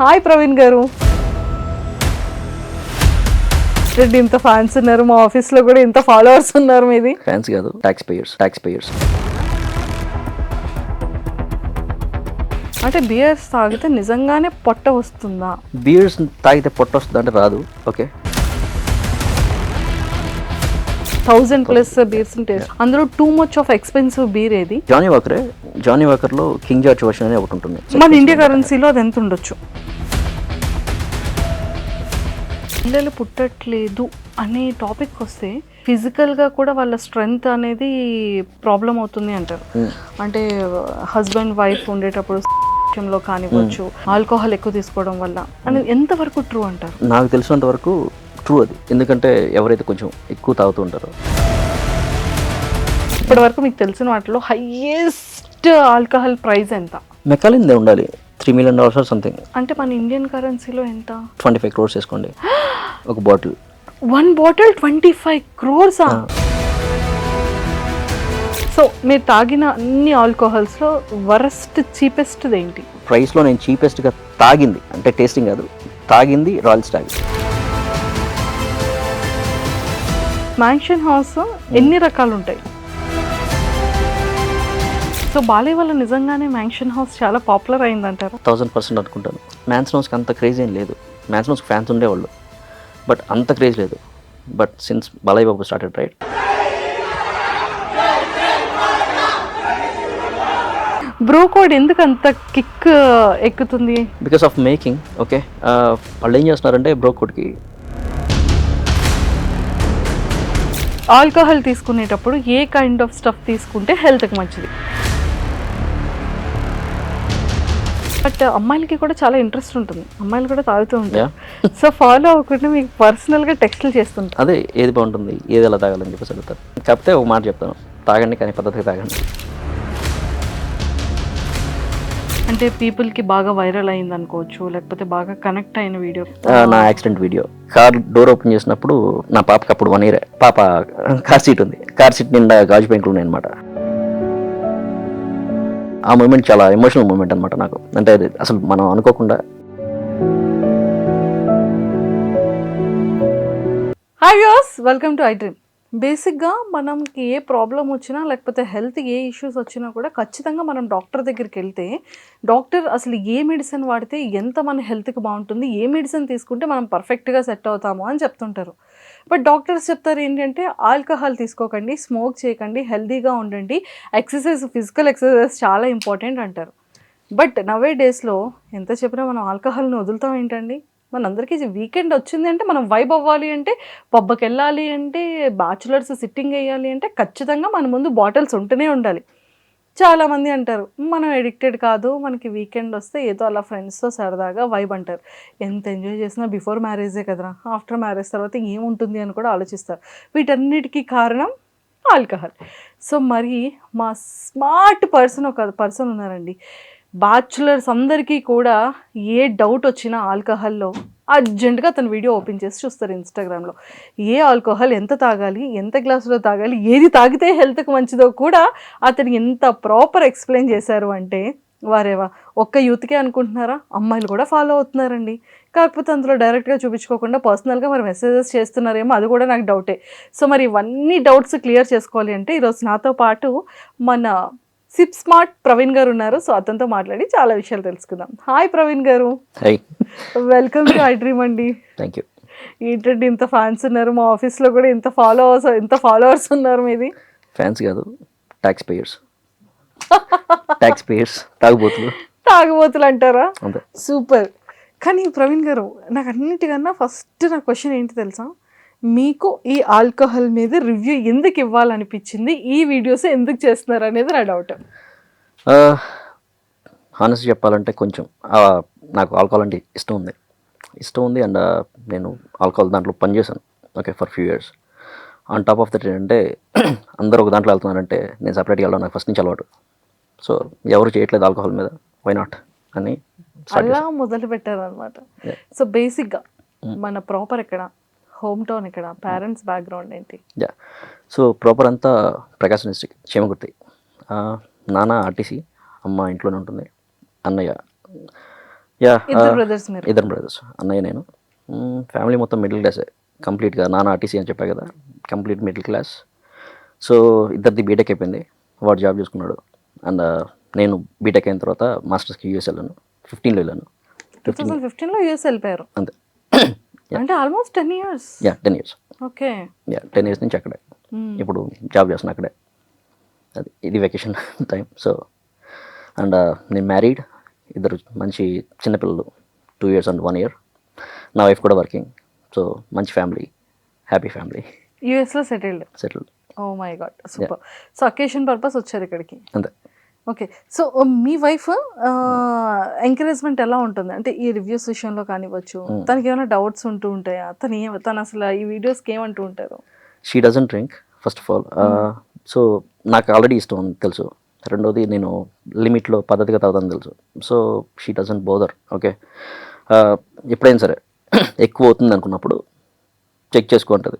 Hi Praveen గారు. ఇంత fans ఉన్నారు, మా ఆఫీస్ లో కూడా ఇంత ఫాలోవర్స్ ఉన్నారు. మీది ఫ్యాన్స్ కాదు, ట్యాక్స్ పేయర్స్. అంటే బియర్స్ తాగితే నిజంగానే పొట్ట వస్తుందా? బియర్స్ తాగితే పొట్ట వస్తుంది అంటే రాదు. ఓకే, 1000+ బీర్స్ ఉంటాయి. అందులో too much of expensive beer ఏది? జానీ వాకర్ లో కింగ్ జార్జ్ వర్షన్ అనేది ఒకటి ఉంటుంది. మన ఇండియా కరెన్సీలో అది ఎంత ఉండొచ్చు? పిల్లలు పుట్టట్లేదు అనే టాపిక్ వస్తే ఫిజికల్గా కూడా వాళ్ళ స్ట్రెంగ్త్ అనేది ప్రాబ్లం అవుతుంది అంటారు. అంటే హస్బెండ్ వైఫ్ ఉండేటప్పుడు విషయంలో కానివ్వచ్చు, ఆల్కహాల్ ఎక్కువ తీసుకోవడం వల్ల అనేది ఎంతవరకు ట్రూ అంటారు? నాకు తెలిసినంత వరకు ట్రూ అది. ఎందుకంటే ఎవరైతే కొంచెం ఎక్కువ తాగుతూ ఉంటారో. ఇప్పటి వరకు మీకు తెలిసిన వాటిలో హైయెస్ట్ ఆల్కహాల్ ప్రైస్ ఎంత? మెకాలిన్దే ఉండాలి, $3 million సంథింగ్. అంటే మన ఇండియన్ కరెన్సీలో ఎంత? 25 crores వేసుకోండి ఒక బాటిల్. 1 bottle 25 crores. సో మీరు తాగిన అన్ని ఆల్కహాల్స్లో వరస్ట్ చీపెస్ట్ ఏంటి? ప్రైస్లో నేను చీపెస్ట్గా తాగింది అంటే టేస్టింగ్ కాదు, తాగింది రాయల్ స్టాగ్. మ్యాన్షన్ హౌస్ ఎన్ని రకాలు ఉంటాయి? సో బాలయ్య వల్ల నిజంగానే మ్యాన్షన్ హౌస్ చాలా పాపులర్ అయిందంటారు? 1000% అనుకుంటాను. మ్యాన్షన్ హౌస్కి అంత క్రేజ్ ఏం లేదు. మ్యాన్షన్ హౌస్కి ఫ్యాన్స్ ఉండేవాళ్ళు, బట్ అంత క్రేజ్ లేదు. But since Balayya Babu started right, bro code ఎందుకు అంత కిక్ ఎక్కుతుంది? Because of making. ఓకే, వాళ్ళు ఏం చేస్తున్నారంటే బ్రో కోడ్కి ఆల్కహాల్ తీసుకునేటప్పుడు ఏ కైండ్ ఆఫ్ స్టఫ్ తీసుకుంటే హెల్త్కి మంచిది? బట్ అమ్మాయిలకి కూడా చాలా ఇంట్రెస్ట్ ఉంటుంది, అమ్మాయిలు కూడా తాగుతూ ఉంటారు. సో ఫాలో అవ్వకుండా మీకు పర్సనల్గా టెక్స్ట్లు చేస్తుంటారు. అదే ఏది బాగుంటుంది, ఏది ఎలా తాగాలని చెప్పేసి అడుగుతారు. కాకపోతే ఒక మాట చెప్తాను, తాగండి కానీ పద్ధతిగా తాగండి. అంటే పీపుల్కి బాగా వైరల్ అయింది అనుకోవచ్చు, లేకపోతే బాగా కనెక్ట్ అయిన వీడియో. నా accident video, car door open చేసినప్పుడు నా పాపకి అప్పుడు 1 year, పాప కార్ సీట్ ఉంది, కార్ సీట్ నిండా గాజు పెంకులు ఉన్నాయి అనమాట. ఆ మూమెంట్ చాలా ఎమోషనల్ మూమెంట్ అనమాట నాకు. అంటే అసలు మనం అనుకోకుండా. Hi viewers, welcome to I dream. బేసిక్గా మనకి ఏ ప్రాబ్లం వచ్చినా లేకపోతే హెల్త్ ఏ ఇష్యూస్ వచ్చినా కూడా ఖచ్చితంగా మనం డాక్టర్ దగ్గరికి వెళ్తే డాక్టర్ అసలు ఏ మెడిసిన్ వాడితే ఎంత మన హెల్త్కి బాగుంటుంది, ఏ మెడిసిన్ తీసుకుంటే మనం పర్ఫెక్ట్గా సెట్ అవుతాము అని చెప్తుంటారు. బట్ డాక్టర్స్ చెప్తారు ఏంటంటే ఆల్కహాల్ తీసుకోకండి, స్మోక్ చేయకండి, హెల్తీగా ఉండండి, ఫిజికల్ ఎక్సర్సైజ్ చాలా ఇంపార్టెంట్ అంటారు. బట్ నవే డేస్లో ఎంత చెప్పినా మనం ఆల్కహాల్ని వదులుతాం ఏంటండి? మనందరికీ వీకెండ్ వచ్చింది అంటే మనం వైబ్ అవ్వాలి అంటే, పబ్కి వెళ్ళాలి అంటే, బ్యాచులర్స్ సిట్టింగ్ వేయాలి అంటే ఖచ్చితంగా మన ముందు బాటిల్స్ ఉంటూనే ఉండాలి. చాలామంది అంటారు మనం ఎడిక్టెడ్ కాదు, మనకి వీకెండ్ వస్తే ఏదో అలా ఫ్రెండ్స్తో సరదాగా వైబ్ అంటారు. ఎంత ఎంజాయ్ చేసినా బిఫోర్ మ్యారేజే కదరా, ఆఫ్టర్ మ్యారేజ్ తర్వాత ఏముంటుంది అని కూడా ఆలోచిస్తారు. వీటన్నిటికీ కారణం ఆల్కహాల్. సో మరి మా స్మార్ట్ ఒక పర్సన్ ఉన్నారండి. బ్యాచులర్స్ అందరికీ కూడా ఏ డౌట్ వచ్చినా ఆల్కహాల్లో అర్జెంటుగా అతను వీడియో ఓపెన్ చేసి చూస్తారు ఇన్స్టాగ్రామ్లో. ఏ ఆల్కహాల్ ఎంత తాగాలి, ఎంత గ్లాసులో తాగాలి, ఏది తాగితే హెల్త్కి మంచిదో కూడా అతను ఎంత ప్రాపర్ ఎక్స్ప్లెయిన్ చేశారు అంటే వారేవా ఒక్క యూత్కే అనుకుంటున్నారా, అమ్మాయిలు కూడా ఫాలో అవుతున్నారండి. కాకపోతే అందులో డైరెక్ట్గా చూపించుకోకుండా పర్సనల్గా మరి మెసేజెస్ చేస్తున్నారేమో, అది కూడా నాకు డౌటే. సో మరి ఇవన్నీ డౌట్స్ క్లియర్ చేసుకోవాలి అంటే ఈరోజు నాతో పాటు మన సిప్ స్మార్ట్ ప్రవీణ్ గారు ఉన్నారు. సో అతనితో మాట్లాడి చాలా విషయాలు తెలుసుకుందాం. హాయ్ ప్రవీణ్ గారు. Hi, welcome to I dream అండి. Thank you. ఏంటంటే ఇంత ఫ్యాన్స్ ఉన్నారు, మా ఆఫీస్లో కూడా ఇంత ఫాలోవర్స్ ఉన్నారు. మీది ఫ్యాన్స్ కాదు, ట్యాక్స్ పేయర్స్. తాగుబోతులు అంటారా? అంతే. సూపర్. కానీ ప్రవీణ్ గారు, నాకు అన్నిటికన్నా ఫస్ట్ నా క్వశ్చన్ ఏంటి తెలుసా, మీకు ఈ ఆల్కహాల్ మీద రివ్యూ ఎందుకు ఇవ్వాలనిపించింది, ఈ వీడియోస్ ఎందుకు చేస్తున్నారు అనేది నా డౌట్. హానెస్ట్ చెప్పాలంటే కొంచెం నాకు ఆల్కహాల్ అంటే ఇష్టం ఉంది అండ్ నేను ఆల్కహాల్ దాంట్లో పనిచేశాను. Okay, for few years. On top of that ఏంటంటే అందరూ ఒక దాంట్లో వెళ్తున్నారంటే నేను సపరేట్గా వెళ్ళడం నాకు ఫస్ట్ నుంచి అలవాటు. సో ఎవరు చేయట్లేదు ఆల్కహాల్ మీద, వై నాట్ అని అలా మొదలు పెట్టారు అనమాట. సో బేసిక్గా మన ప్రాపర్ ఎక్కడ, హోమ్ టౌన్ ఇక్కడ, పేరెంట్స్ బ్యాక్గ్రౌండ్ ఏంటి? సో ప్రాపర్ అంతా ప్రకాశం డిస్ట్రిక్ట్, చేమకుర్తి. నాన్న ఆర్టీసీ, అమ్మ ఇంట్లోనే ఉంటుంది. అన్నయ్య యా ఇద్దరు బ్రదర్స్ మీరు. ఇద్దరు బ్రదర్స్, అన్నయ్య నేను. ఫ్యామిలీ మొత్తం మిడిల్ క్లాసే కంప్లీట్గా. నాన్న ఆర్టీసీ అని చెప్పా కదా, కంప్లీట్ మిడిల్ క్లాస్. సో ఇద్దరిది బీటెక్ అయిపోయింది, వాడు జాబ్ చూసుకున్నాడు. అండ్ నేను బీటెక్ అయిన తర్వాత మాస్టర్స్కి యూఎస్ వెళ్ళాను. 15లో వెళ్ళాను. 2015లో యూఎస్ వెళ్ళిపోయారు. అంతే. అంటే almost 10 years. Yeah 10 years. Okay. Yeah 10 years నుంచి అక్కడే. ఇప్పుడు జాబ్ చేస్తున్నా అక్కడే. అది ఇది వెకేషన్ టైం. సో అండ్ నేను మ్యారీడ్, ఇద్దరు మంచి చిన్నపిల్లలు, 2 years and 1 year. నా వైఫ్ కూడా వర్కింగ్. సో మంచి ఫ్యామిలీ, హ్యాపీ ఫ్యామిలీ, యూఎస్లో settled. Settled. Oh my god, super. So occasion purpose వచ్చారు ఇక్కడికి. అంతే. ఓకే. సో మీ వైఫ్ ఎంకరేజ్మెంట్ ఎలా ఉంటుంది? అంటే ఈ రివ్యూస్ విషయంలో కానివ్వచ్చు, తనకి ఏమైనా డౌట్స్ ఉంటూ ఉంటాయా? తను అసలు ఈ వీడియోస్కి ఏమంటూ ఉంటారు? She doesn't drink first of all. So నాకు ఆల్రెడీ ఇష్టం అని తెలుసు. రెండోది నేను లిమిట్లో పద్ధతిగా తాగుతాను తెలుసు. So she doesn't bother. Okay. ఎప్పుడైనా సరే ఎక్కువ అవుతుంది అనుకున్నప్పుడు చెక్ చేసుకుంటుంది.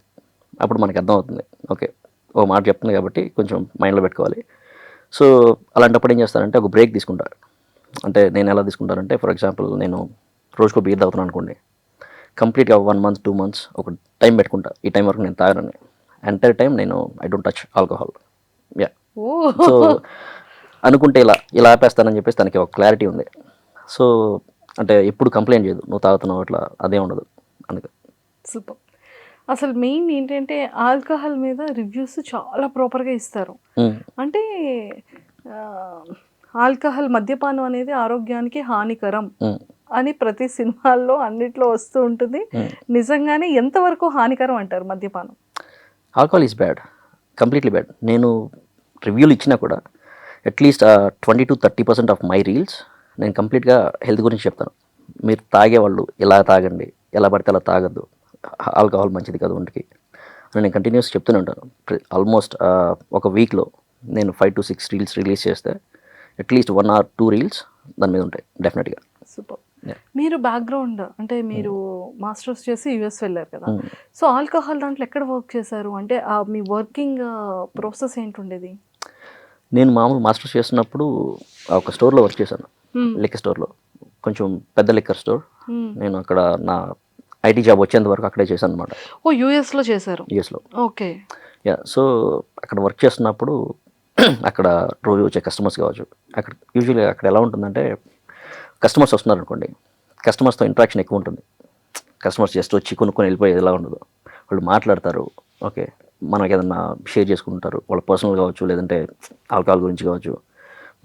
అప్పుడు మనకి అర్థం అవుతుంది, ఓకే ఓ మాట చెప్తుంది కాబట్టి కొంచెం మైండ్లో పెట్టుకోవాలి. సో అలాంటప్పుడు ఏం చేస్తానంటే ఒక బ్రేక్ తీసుకుంటా. అంటే నేను ఎలా తీసుకుంటానంటే, ఫర్ ఎగ్జాంపుల్ నేను రోజుకో బీర్ తాగుతున్నాను అనుకోండి, కంప్లీట్గా 1 month 2 months ఒక టైం పెట్టుకుంటా. ఈ టైం వరకు నేను తాగనని. ఎంటైర్ టైం నేను I don't touch alcohol. Yeah. Oh so అనుకుంటే ఇలా ఆపేస్తానని చెప్పేసి తనకి ఒక క్లారిటీ ఉంది. సో అంటే ఎప్పుడు కంప్లైంట్ చేయదు, నువ్వు తాగుతున్నావు అట్లా అదే ఉండదు. అందుకే సూపర్. అసలు మెయిన్ ఏంటంటే ఆల్కహాల్ మీద రివ్యూస్ చాలా ప్రాపర్గా ఇస్తారు. అంటే ఆల్కహాల్, మద్యపానం అనేది ఆరోగ్యానికి హానికరం అని ప్రతి సినిమాల్లో అన్నిట్లో వస్తూ ఉంటుంది. నిజంగానే ఎంతవరకు హానికరం అంటారు మద్యపానం? Alcohol is bad, completely bad. నేను రివ్యూలు ఇచ్చినా కూడా at least 20 to 30% of my reels నేను కంప్లీట్గా హెల్త్ గురించి చెప్తాను. మీరు తాగేవాళ్ళు ఇలా తాగండి, ఎలా పడితే అలా తాగద్దు, ఆల్కహాల్ మంచిది కాదు ఒంటికి అని నేను కంటిన్యూస్ చెప్తూనే ఉంటాను. ఆల్మోస్ట్ ఒక వీక్లో నేను 5 to 6 రీల్స్ రిలీజ్ చేస్తే అట్లీస్ట్ 1 or 2 రీల్స్ దాని మీద ఉంటాయి డెఫినెట్గా. సూపర్. మీరు బ్యాక్గ్రౌండ్ అంటే మీరు మాస్టర్స్ చేసి యూఎస్ వెళ్ళారు కదా, సో ఆల్కహాల్ దాంట్లో ఎక్కడ వర్క్ చేశారు? అంటే మీ వర్కింగ్ ప్రాసెస్ ఏంటుండేది? నేను మామూలు మాస్టర్స్ చేస్తున్నప్పుడు ఒక స్టోర్లో వర్క్ చేశాను, లిక్కర్ స్టోర్లో, కొంచెం పెద్ద లిక్కర్ స్టోర్. నేను అక్కడ నా ఐటీ జాబ్ వచ్చేంత వరకు అక్కడే చేశాను అనమాట. ఓ యూఎస్లో చేశారు? యూఎస్లో. ఓకే. యా. సో అక్కడ వర్క్ చేస్తున్నప్పుడు అక్కడ రోజు వచ్చే కస్టమర్స్ కావచ్చు, అక్కడ యూజువల్గా అక్కడ ఎలా ఉంటుందంటే, కస్టమర్స్ వస్తున్నారు అనుకోండి, కస్టమర్స్తో ఇంట్రాక్షన్ ఎక్కువ ఉంటుంది. కస్టమర్స్ జస్ట్ వచ్చి కొనుక్కొని వెళ్ళిపోయేది ఎలా ఉండదు. వాళ్ళు మాట్లాడతారు, ఓకే, మనకి ఏదన్నా షేర్ చేసుకుంటారు, వాళ్ళ పర్సనల్ కావచ్చు, లేదంటే ఆల్కహాల్ గురించి కావచ్చు,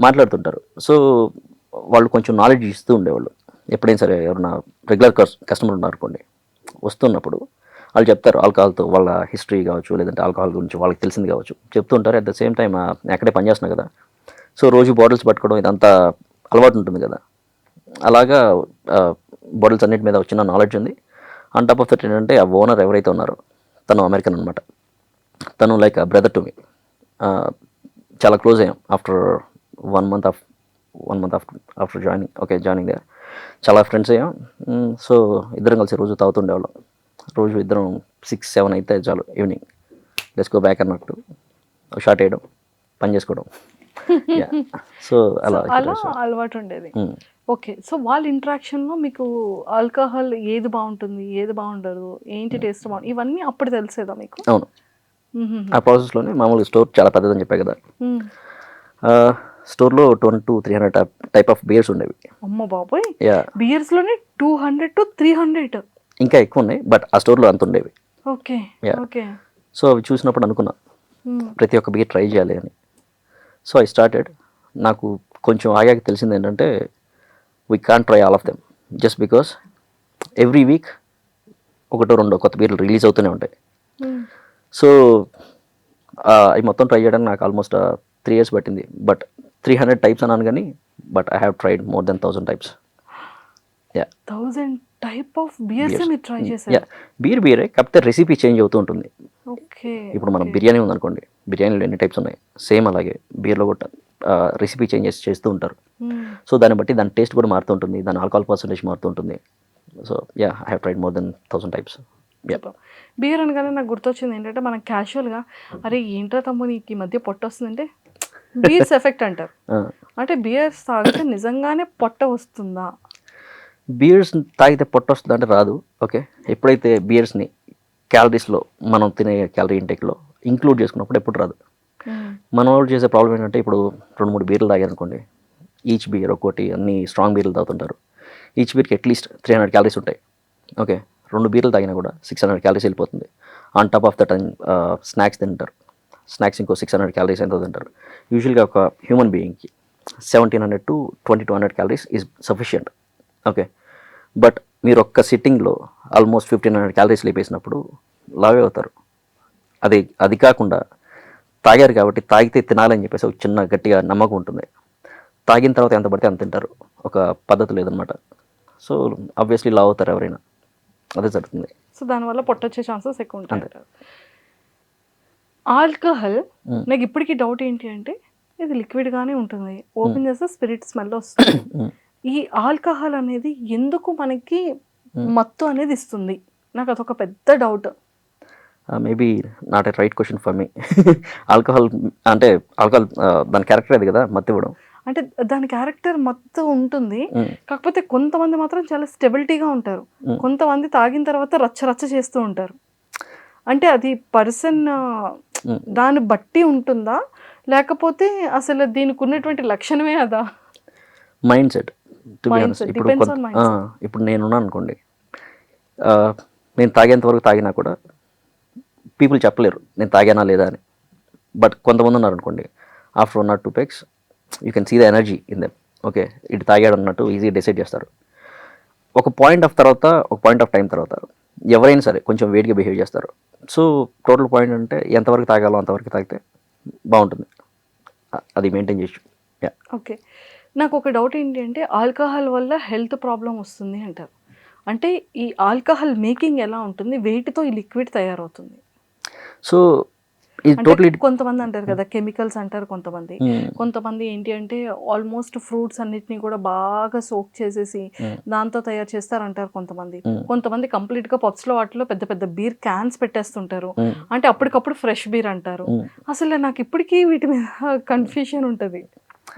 మాట్లాడుతుంటారు. సో వాళ్ళు కొంచెం నాలెడ్జ్ ఇస్తూ ఉండేవాళ్ళు. ఎప్పుడైనా సరే ఎవరైనా రెగ్యులర్ కస్టమర్ ఉన్నారు అనుకోండి, వస్తున్నప్పుడు వాళ్ళు చెప్తారు ఆల్కహాల్తో వాళ్ళ హిస్టరీ కావచ్చు, లేదంటే ఆల్కహాల్ గురించి వాళ్ళకి తెలిసింది కావచ్చు చెప్తూ ఉంటారు. అట్ ద సేమ్ టైం అక్కడే పనిచేస్తున్నా కదా, సో రోజు బాటిల్స్ పట్టుకోవడం ఇదంతా అలవాటు ఉంటుంది కదా. అలాగా బాటిల్స్ అన్నిటి మీద వచ్చిన నాలెడ్జ్ ఉంది. ఆన్ టాప్ ఆఫ్ దట్ ఏంటంటే ఆ ఓనర్ ఎవరైతే ఉన్నారో తను అమెరికన్ అనమాట. తను లైక్ బ్రదర్ టు మీ. చాలా క్లోజ్ అయ్యాం ఆఫ్టర్ 1 month ఆఫ్టర్ జాయినింగ్ దగ్గర చాలా ఫ్రెండ్స్ అయ్యాం. సో ఇద్దరం కలిసి రోజు తాగుతుండేవాళ్ళం. రోజు ఇద్దరం 6-7 అయితే చాలు, ఈవినింగ్ లెట్స్ గో బ్యాక్ అన్నట్టు షార్ట్ వేయడం, పని చేసుకోవడం. సో అలా అలవాటు ఉండేది. ఓకే. సో వాళ్ళ ఇంట్రాక్షన్లో మీకు ఆల్కహాల్ ఏది బాగుంటుంది, ఏది బాగుండదు, ఏంటి టేస్ట్ బాగుంటుంది, ఇవన్నీ అప్పుడు తెలిసేదా మీకు? అవును. ఆ ప్రాసెస్లోనే మామూలుగా స్టోర్ చాలా పెద్దదని చెప్పా కదా, స్టోర్లో 200 to 300 టైప్ ఆఫ్ బియర్స్ ఉండేవి. అమ్మ బాబోయ్, యా. బియర్స్లోనే 200 to 300? ఇంకా ఎక్కువ ఉన్నాయి, బట్ ఆ స్టోర్లో అంత ఉండేవి. ఓకే. ఓకే. సో అవి చూసినప్పుడు అనుకున్నా ప్రతి ఒక్క బియర్ ట్రై చేయాలి అని. So I started. నాకు కొంచెం ఆగాక తెలిసింది ఏంటంటే, we can't try all of them just because every week 1-2 కొత్త బీర్లు రిలీజ్ అవుతూనే ఉంటాయి. సో అవి మొత్తం ట్రై చేయడానికి నాకు ఆల్మోస్ట్ 3 years పట్టింది. బట్ 300 types అన్నాను కానీ, but I have tried more than 1000 types. Yeah. 1000 type of beers మీరు ట్రై చేశారు? యా. బీరే, కాకపోతే రెసిపీ చేంజ్ అవుతూ ఉంటుంది. ఓకే. ఇప్పుడు మనం బిర్యానీ ఉందనుకోండి, బిర్యానీలో ఎన్ని టైప్స్ ఉన్నాయి, సేమ్ అలాగే బీర్లో కూడా రెసిపీ చేంజెస్ చేస్తూ ఉంటారు. సో దాన్ని బట్టి దాని టేస్ట్ కూడా మారుతూ ఉంటుంది, దాని ఆల్కహాల్ పర్సంటేజ్ మారుతూ ఉంటుంది. So yeah, I have tried more than 1000 types. Beer అనగానే నాకు గుర్తొచ్చింది ఏంటంటే, మనం క్యాజువల్గా అరే ఏంట్రా తమ్ముడు నీకు ఈ మధ్య పొట్ట వస్తుందంటే, బీర్స్ ఎఫెక్ట్ అంటారు. అంటే బియర్స్ తాగితే నిజంగానే పొట్ట వస్తుందా? బియర్స్ తాగితే పొట్ట వస్తుంది అంటే రాదు. ఓకే, ఎప్పుడైతే బియర్స్ని క్యాలరీస్లో మనం తినే క్యాలరీ ఇంటేక్లో ఇంక్లూడ్ చేసుకున్నప్పుడు ఎప్పుడు రాదు. మన వాళ్ళు చేసే ప్రాబ్లం ఏంటంటే ఇప్పుడు 2-3 బీర్లు తాగారనుకోండి, ఈచ్ బీర్ ఒక్కోటి అన్ని స్ట్రాంగ్ బీర్లు తాగుతుంటారు. ఈచ్ బీర్కి అట్లీస్ట్ 300 క్యాలరీస్ ఉంటాయి. ఓకే, 2 బీర్లు తాగినా కూడా 600 క్యాలరీస్ వెళ్ళిపోతుంది. On top of that snacks తింటారు. స్నాక్స్ ఇంకో 600 క్యాలరీస్ ఎంతో తింటారు. యూజువల్గా ఒక హ్యూమన్ బీయింగ్కి 1700 to 2200 calories is sufficient. Okay, but మీరు ఒక్క సిట్టింగ్లో ఆల్మోస్ట్ 1500 క్యాలరీస్ లేపేసినప్పుడు లావే అవుతారు. అది కాకుండా తాగారు కాబట్టి తాగితే తినాలని చెప్పేసి ఒక చిన్న గట్టిగా నమ్మకం ఉంటుంది. తాగిన తర్వాత ఎంత పడితే అంత తింటారు. ఒక పద్ధతి లేదనమాట. సో ఆబ్వియస్లీ లావ్ అవుతారు ఎవరైనా, అదే జరుగుతుంది. సో దానివల్ల పొట్టొచ్చే ఛాన్సెస్ ఎక్కువ ఉంటాయి. ఆల్కహాల్ నాకు ఇప్పటికీ డౌట్ ఏంటి అంటే ఇది లిక్విడ్గానే ఉంటుంది, ఓపెన్ చేస్తే స్పిరిట్ స్మెల్ వస్తుంది. ఈ ఆల్కహాల్ అనేది ఎందుకు మనకి మత్తు అనేది ఇస్తుంది? నాకు అదొక పెద్ద doubt. Maybe not a right question for me. Alcohol దాని క్యారెక్టర్ అది కదా, మత్తు ఇవ్వడం. అంటే దాని క్యారెక్టర్ మత్తు ఉంటుంది, కాకపోతే కొంతమంది మాత్రం చాలా స్టెబిలిటీగా ఉంటారు, కొంతమంది తాగిన తర్వాత రచ్చ రచ్చ చేస్తూ ఉంటారు. అంటే అది పర్సన్ దాన్ని బట్టి ఉంటుందా, లేకపోతే అసలు దీనికి ఉన్నటువంటి లక్షణమే అదా? Mind set. ఇప్పుడు నేనున్నాను అనుకోండి, నేను తాగేంత వరకు తాగినా కూడా పీపుల్ చెప్పలేరు నేను తాగానా లేదా అని. బట్ కొంతమంది ఉన్నారు అనుకోండి, after 1 or 2 pegs you can see the energy in them. Okay, ఇటు తాగాడు అన్నట్టు ఈజీగా డిసైడ్ చేస్తారు. ఒక పాయింట్ ఆఫ్ టైం తర్వాత ఎవరైనా సరే కొంచెం వేడిగా బిహేవ్ చేస్తారు. సో టోటల్ పాయింట్ అంటే ఎంతవరకు తాగాలో అంతవరకు తాగితే బాగుంటుంది, అది మెయింటైన్ చేయొచ్చు. ఓకే, నాకు ఒక డౌట్ ఏంటి అంటే ఆల్కహాల్ వల్ల హెల్త్ ప్రాబ్లం వస్తుంది అంటారు. అంటే ఈ ఆల్కహాల్ మేకింగ్ ఎలా ఉంటుంది, వేటితో ఈ లిక్విడ్ తయారవుతుంది? సో కొంతమంది అంటారు కదా కెమికల్స్ అంటారు, కొంతమంది ఏంటి అంటే ఆల్మోస్ట్ ఫ్రూట్స్ అన్నిటిని కూడా బాగా సోక్ చేసేసి దాంతో తయారు చేస్తారంటారు. కొంతమంది కంప్లీట్ గా పబ్స్ లో వాటిలో పెద్ద పెద్ద బీర్ క్యాన్స్ పెట్టేస్తుంటారు, అంటే అప్పటికప్పుడు ఫ్రెష్ బీర్ అంటారు. అసలు నాకు ఇప్పటికీ వీటి మీద కన్ఫ్యూషన్ ఉంటుంది.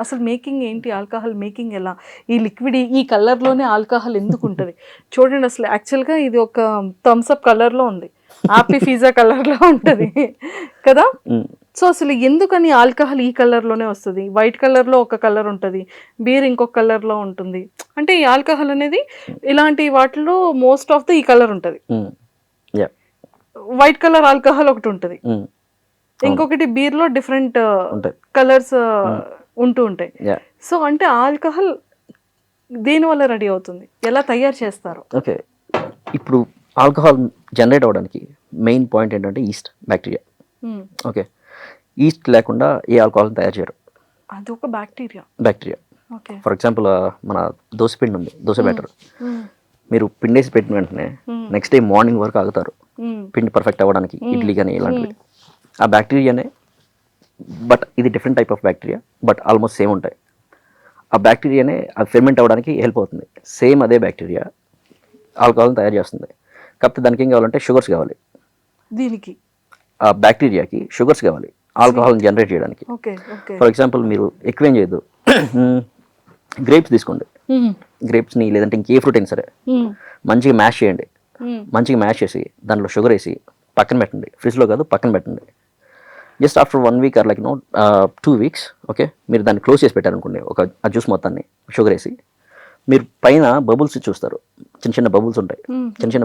అసలు మేకింగ్ ఏంటి, ఆల్కహాల్ మేకింగ్ ఎలా, ఈ లిక్విడ్ ఈ కలర్లోనే ఆల్కహాల్ ఎందుకు ఉంటుంది? చూడండి, అసలు యాక్చువల్గా ఇది ఒక థమ్స్అప్ కలర్లో ఉంది, హ్యాపీ పిజ్జా కలర్లో ఉంటుంది కదా. సో అసలు ఎందుకని ఆల్కహాల్ ఈ కలర్లోనే వస్తుంది? వైట్ కలర్లో ఒక కలర్ ఉంటుంది, బీర్ ఇంకొక కలర్లో ఉంటుంది. అంటే ఈ ఆల్కహాల్ అనేది ఇలాంటి వాటిలో మోస్ట్ ఆఫ్ ద ఈ కలర్ ఉంటుంది. వైట్ కలర్ ఆల్కహాల్ ఒకటి ఉంటుంది, ఇంకొకటి బీర్లో డిఫరెంట్ కలర్స్ ఉంటూ ఉంటాయి. సో అంటే ఆల్కహాల్ దేని వల్ల రెడీ అవుతుంది, ఎలా తయారు చేస్తారు? ఓకే, ఇప్పుడు ఆల్కహాల్ జనరేట్ అవ్వడానికి మెయిన్ పాయింట్ ఏంటంటే ఈస్ట్ బ్యాక్టీరియా. ఓకే, ఈస్ట్ లేకుండా ఏ ఆల్కహాల్ తయారు చేయరు. అది ఒక బ్యాక్టీరియా. ఫర్ ఎగ్జాంపుల్ మన దోశ పిండి ఉంది, దోశ బ్యాటర్. మీరు పిండేసి పెట్టిన వెంటనే నెక్స్ట్ డే మార్నింగ్ వరకు ఆగుతారు పిండి పర్ఫెక్ట్ అవ్వడానికి, ఇడ్లీ కానీ ఇలాంటివి. ఆ బ్యాక్టీరియానే, బట్ ఇది different type of bacteria, but almost same ఉంటాయి. ఆ బ్యాక్టీరియానే అది ఫెర్మెంట్ అవ్వడానికి హెల్ప్ అవుతుంది. సేమ్ అదే బ్యాక్టీరియా ఆల్కహాల్ని తయారు చేస్తుంది. కాకపోతే దానికి ఏం కావాలంటే షుగర్స్ కావాలి. దీనికి ఆ బ్యాక్టీరియాకి షుగర్స్ కావాలి ఆల్కహాల్ని జనరేట్ చేయడానికి. ఫర్ ఎగ్జాంపుల్ మీరు ఎక్కువేం చేయొద్దు, గ్రేప్స్ తీసుకోండి. గ్రేప్స్ని లేదంటే ఇంకే ఫ్రూట్ అయినా సరే మంచిగా మ్యాష్ చేయండి. మంచిగా మ్యాష్ చేసి దాంట్లో షుగర్ వేసి పక్కన పెట్టండి, ఫ్రిడ్జ్లో కాదు పక్కన పెట్టండి. Just after 1 week or 2 weeks, okay, మీరు దాన్ని క్లోజ్ చేసి పెట్టారనుకోండి, ఆ జ్యూస్ మొత్తాన్ని షుగర్ వేసి, మీరు పైన బబుల్స్ చూస్తారు, చిన్న చిన్న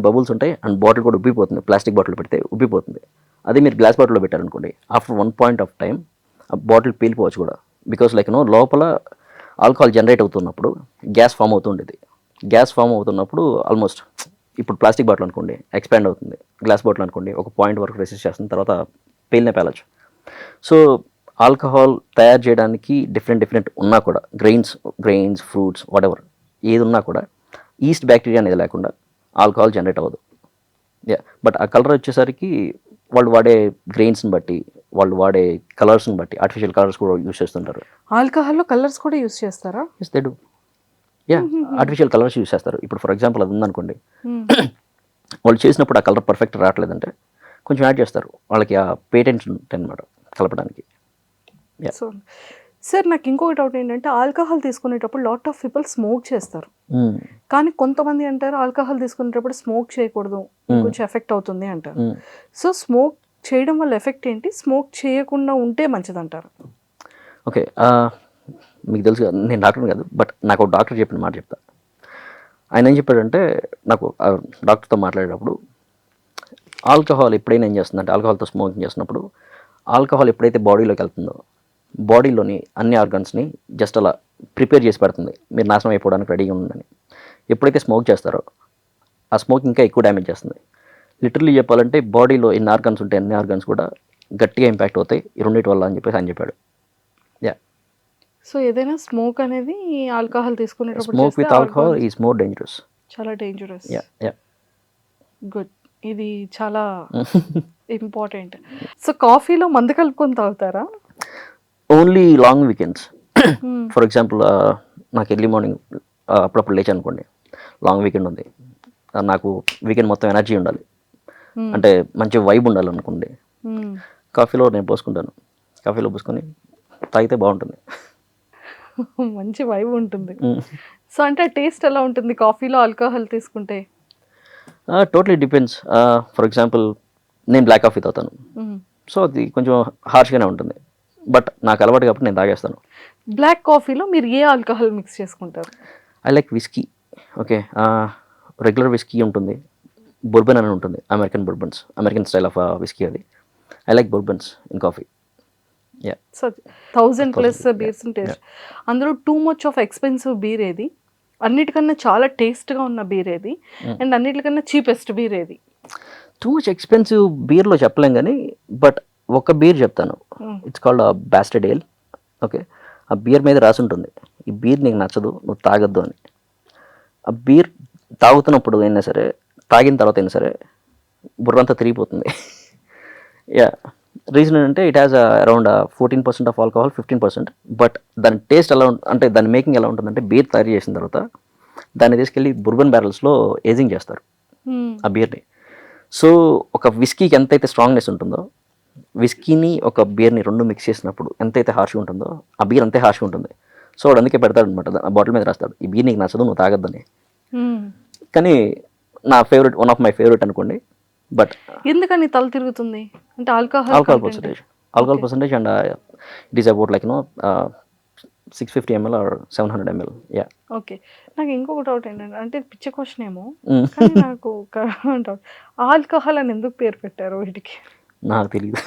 బబుల్స్ ఉంటాయి అండ్ బాటిల్ కూడా ఉబ్బిపోతుంది. ప్లాస్టిక్ బాటిల్ పెడితే ఉబ్బిపోతుంది. అదే మీరు గ్లాస్ బాటిల్లో పెట్టారనుకోండి, ఆఫ్టర్ 1 point of time ఆ బాటిల్ పేలిపోవచ్చు కూడా. బికాస్ లోపల ఆల్కహాల్ జనరేట్ అవుతున్నప్పుడు గ్యాస్ ఫామ్ అవుతుండేది. గ్యాస్ ఫామ్ అవుతున్నప్పుడు ఆల్మోస్ట్ ఇప్పుడు ప్లాస్టిక్ బాటిల్ అనుకోండి ఎక్స్పాండ్ అవుతుంది, గ్లాస్ బాటిల్ అనుకోండి ఒక పాయింట్ వరకు రెసిస్ట్ చేస్తుంది, తర్వాత పేలచ్చు. సో ఆల్కహాల్ తయారు చేయడానికి డిఫరెంట్ ఉన్నా కూడా గ్రెయిన్స్ ఫ్రూట్స్ వాటెవర్ ఏది ఉన్నా కూడా ఈస్ట్ బ్యాక్టీరియా అనేది లేకుండా ఆల్కహాల్ జనరేట్ అవ్వదు. బట్ ఆ కలర్ వచ్చేసరికి వాళ్ళు వాడే గ్రెయిన్స్ని బట్టి, వాళ్ళు వాడే కలర్స్ని బట్టి ఆర్టిఫిషియల్ కలర్స్ కూడా యూస్ చేస్తుంటారు. ఆల్కహాల్లో కలర్స్ కూడా యూస్ చేస్తారా? Yes they do. Artificial colours use చేస్తారు. ఇప్పుడు ఫర్ ఎగ్జాంపుల్ అది ఉందనుకోండి, వాళ్ళు చేసినప్పుడు ఆ కలర్ పర్ఫెక్ట్ రావట్లేదంటే కొంచెం యాడ్ చేస్తారు. వాళ్ళకి ఆ పేటెంట్స్ ఉంటాయి అన్నమాట కలపడానికి. Yeah. సో సార్ నాకు ఇంకొక డౌట్ ఏంటంటే ఆల్కహాల్ తీసుకునేటప్పుడు లాట్ ఆఫ్ పీపుల్ స్మోక్ చేస్తారు, Mm. కానీ కొంతమంది అంటారు ఆల్కహాల్ తీసుకునేటప్పుడు స్మోక్ చేయకూడదు, కొంచెం ఎఫెక్ట్ అవుతుంది అంటారు. Mm. సో స్మోక్ చేయడం వల్ల ఎఫెక్ట్ ఏంటి, స్మోక్ చేయకుండా ఉంటే మంచిది అంటారు? ఓకే, మీకు తెలుసు కదా, నేను డాక్టర్ కాదు, బట్ నాకు ఒక డాక్టర్ చెప్పిన మాట చెప్తా. ఆయన ఏం చెప్పాడంటే, నాకు డాక్టర్తో మాట్లాడేటప్పుడు ఆల్కహాల్ ఎప్పుడైనా ఏం చేస్తుందంటే, ఆల్కహాల్తో స్మోకింగ్ చేస్తున్నప్పుడు ఆల్కహాల్ ఎప్పుడైతే బాడీలోకి వెళ్తుందో బాడీలోని అన్ని ఆర్గన్స్ని జస్ట్ అలా ప్రిపేర్ చేసి పెడుతుంది, మీరు నాశనం అయిపోవడానికి రెడీగా ఉందని. ఎప్పుడైతే స్మోక్ చేస్తారో ఆ స్మోక్ ఇంకా ఎక్కువ డ్యామేజ్ చేస్తుంది. లిటరలీ చెప్పాలంటే బాడీలో ఎన్ని ఆర్గన్స్ ఉంటాయి అన్ని ఆర్గన్స్ కూడా గట్టిగా ఇంపాక్ట్ అవుతాయి ఈ రెండింటి వల్ల అని చెప్పేసి ఆయన చెప్పాడు. యా, సో ఏదైనా స్మోక్ అనేది ఆల్కహాల్ తీసుకునేటప్పుడు స్మోక్ చేస్తే with alcohol is more dangerous. చాలా డేంజరస్. యా యా గుడ్, ఇది చాలా ఇంపార్టెంట్. సో కాఫీలో మందు కలుపుకొని తాగుతారా? Only long weekends. For example, నాకు ఎర్లీ మార్నింగ్ అప్పుడప్పుడు లేచి అనుకోండి, లాంగ్ వీకెండ్ ఉంది, నాకు వీకెండ్ మొత్తం ఎనర్జీ ఉండాలి, అంటే మంచి వైబ్ ఉండాలి అనుకోండి, కాఫీలో నేను పోసుకుంటాను. కాఫీలో పోసుకొని తాగితే బాగుంటుంది. మంచి వైబ్ ఉంటుంది. సో అంటే టేస్ట్ ఎలా ఉంటుంది కాఫీలో ఆల్కహాల్ తీసుకుంటే? Totally depends. ఫర్ ఎగ్జాంపుల్, నేను బ్లాక్ కాఫీ తాగుతాను, సో అది కొంచెం హార్ష్గానే ఉంటుంది, బట్ నాకు అలవాటు కాబట్టి నేను తాగేస్తాను. బ్లాక్ కాఫీలో మీరు ఏ ఆల్కహాల్ మిక్స్ చేసుకుంటారు? I like whisky. Okay, regular whisky ఉంటుంది, బourbon అని ఉంటుంది, అమెరికన్ బourbons, అమెరికన్ స్టైల్ ఆఫ్ విస్కీ అది. I like bourbons in coffee. Yeah, so 1000+ beers taste, అందులో too much of expensive beer ఏది, అన్నిటికన్నా చాలా టేస్ట్గా ఉన్న బీర్ ఏది, అండ్ అన్నిటికన్నా చీపెస్ట్ బీర్ ఏది? టూ మచ్ ఎక్స్పెన్సివ్ బీర్లో చెప్పలేం కానీ, బట్ ఒక బీర్ చెప్తాను, it's called bastard ale. Okay, ఆ బీర్ మీద రాసి ఉంటుంది, ఈ బీర్ నీకు నచ్చదు నువ్వు తాగొద్దు అని. ఆ బీర్ తాగుతున్నప్పుడు అయినా సరే, తాగిన తర్వాత అయినా సరే బుర్రంతా తిరిగిపోతుంది. యా, రీజన్ ఏంటంటే it has around 14% of alcohol, 15%, but దాని టేస్ట్ ఎలా అంటే దాని మేకింగ్ ఎలా ఉంటుందంటే, బీర్ తయారు చేసిన తర్వాత దాన్ని తీసుకెళ్ళి బుర్బన్ బ్యారల్స్లో ఏజింగ్ చేస్తారు ఆ బీర్ని. సో ఒక విస్కీకి ఎంతైతే స్ట్రాంగ్నెస్ ఉంటుందో, విస్కీని ఒక బీర్ని రెండు మిక్స్ చేసినప్పుడు ఎంతైతే హార్ష్గా ఉంటుందో ఆ బీర్ అంతే హార్ష్గా ఉంటుంది. సో వాడు అందుకే పెడతాడు అనమాట, ఆ బాటిల్ మీద రాస్తాడు, ఈ బీర్ నీకు నచ్చదు నువ్వు తాగొద్దని. కానీ నా favourite, one of my favourite అనుకోండి. బట్ ఎందుకని తల తిరుగుతుంది అంటే alcohol percentage and it is about like 650 ml or 700 ml. Yeah, okay. నాకు ఇంకొక డౌట్ ఏంటంటే, అంటే పిచ్చి క్వశ్చన్ ఏమో కానీ నాకు ఒక డౌట్, ఆల్కహాల్ అని ఎందుకు పేరు పెట్టారు వీటికి? నాకు తెలియదు.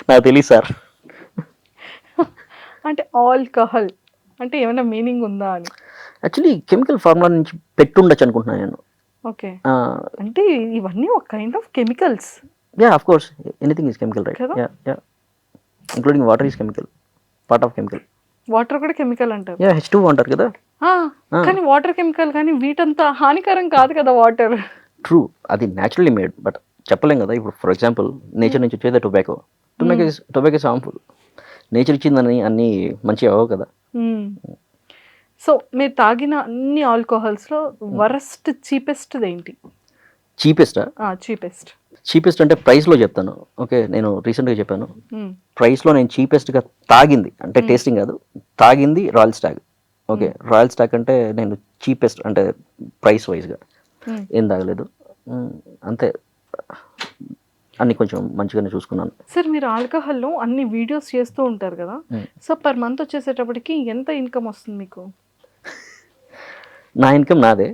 నాకు తెలియదు సార్. అంటే ఆల్కహాల్ అంటే ఏమైనా మీనింగ్ ఉందా అని? యాక్చువల్లీ కెమికల్ ఫార్ములా నుంచి పెట్టుండొచ్చు అనుకుంటున్నాను నేను. ఓకే, అంటే ఇవన్నీ ఒక kind of chemicals. Yeah, of course anything is chemical, right? Yeah yeah, including water is chemical, part of chemical. Water కూడా కెమికల్ అంటారు. యా, H2 అంటారు కదా. కానీ వాటర్ కెమికల్, కానీ వీటంతా హానికరం కాదు కదా వాటర్. ట్రూ, అది న్యాచురల్లీ మేడ్, బట్ చెప్పలేం కదా. ఇప్పుడు ఫర్ ఎగ్జాంపుల్ నేచర్ నుంచి వచ్చేది టొబాకో ఇస్ హార్మ్ఫుల్. నేచర్ ఇచ్చిందని అన్నీ మంచిగా అవ్వవు కదా. సో మీరు తాగిన అన్ని ఆల్కహాల్స్లో వరస్ట్ చీపెస్ట్ ఏంటి? చీపెస్టా? చీపెస్ట్ అంటే ప్రైస్లో చెప్తాను. ఓకే, నేను రీసెంట్గా చెప్పాను, ప్రైస్లో నేను చీపెస్ట్గా తాగింది అంటే టేస్టింగ్ కాదు, తాగింది Royal Stag. Okay, Royal Stag అంటే నేను చీపెస్ట్ అంటే ప్రైస్ వైజ్గా ఏం తాగలేదు, అంతే. అన్ని కొంచెం మంచిగానే చూసుకున్నాను. సార్ మీరు ఆల్కహాల్లో అన్ని వీడియోస్ చేస్తూ ఉంటారు కదా, సో పర్ మంత్ వచ్చేసేటప్పటికి ఎంత ఇన్కమ్ వస్తుంది మీకు? నా ఇన్కమ్ నాదే,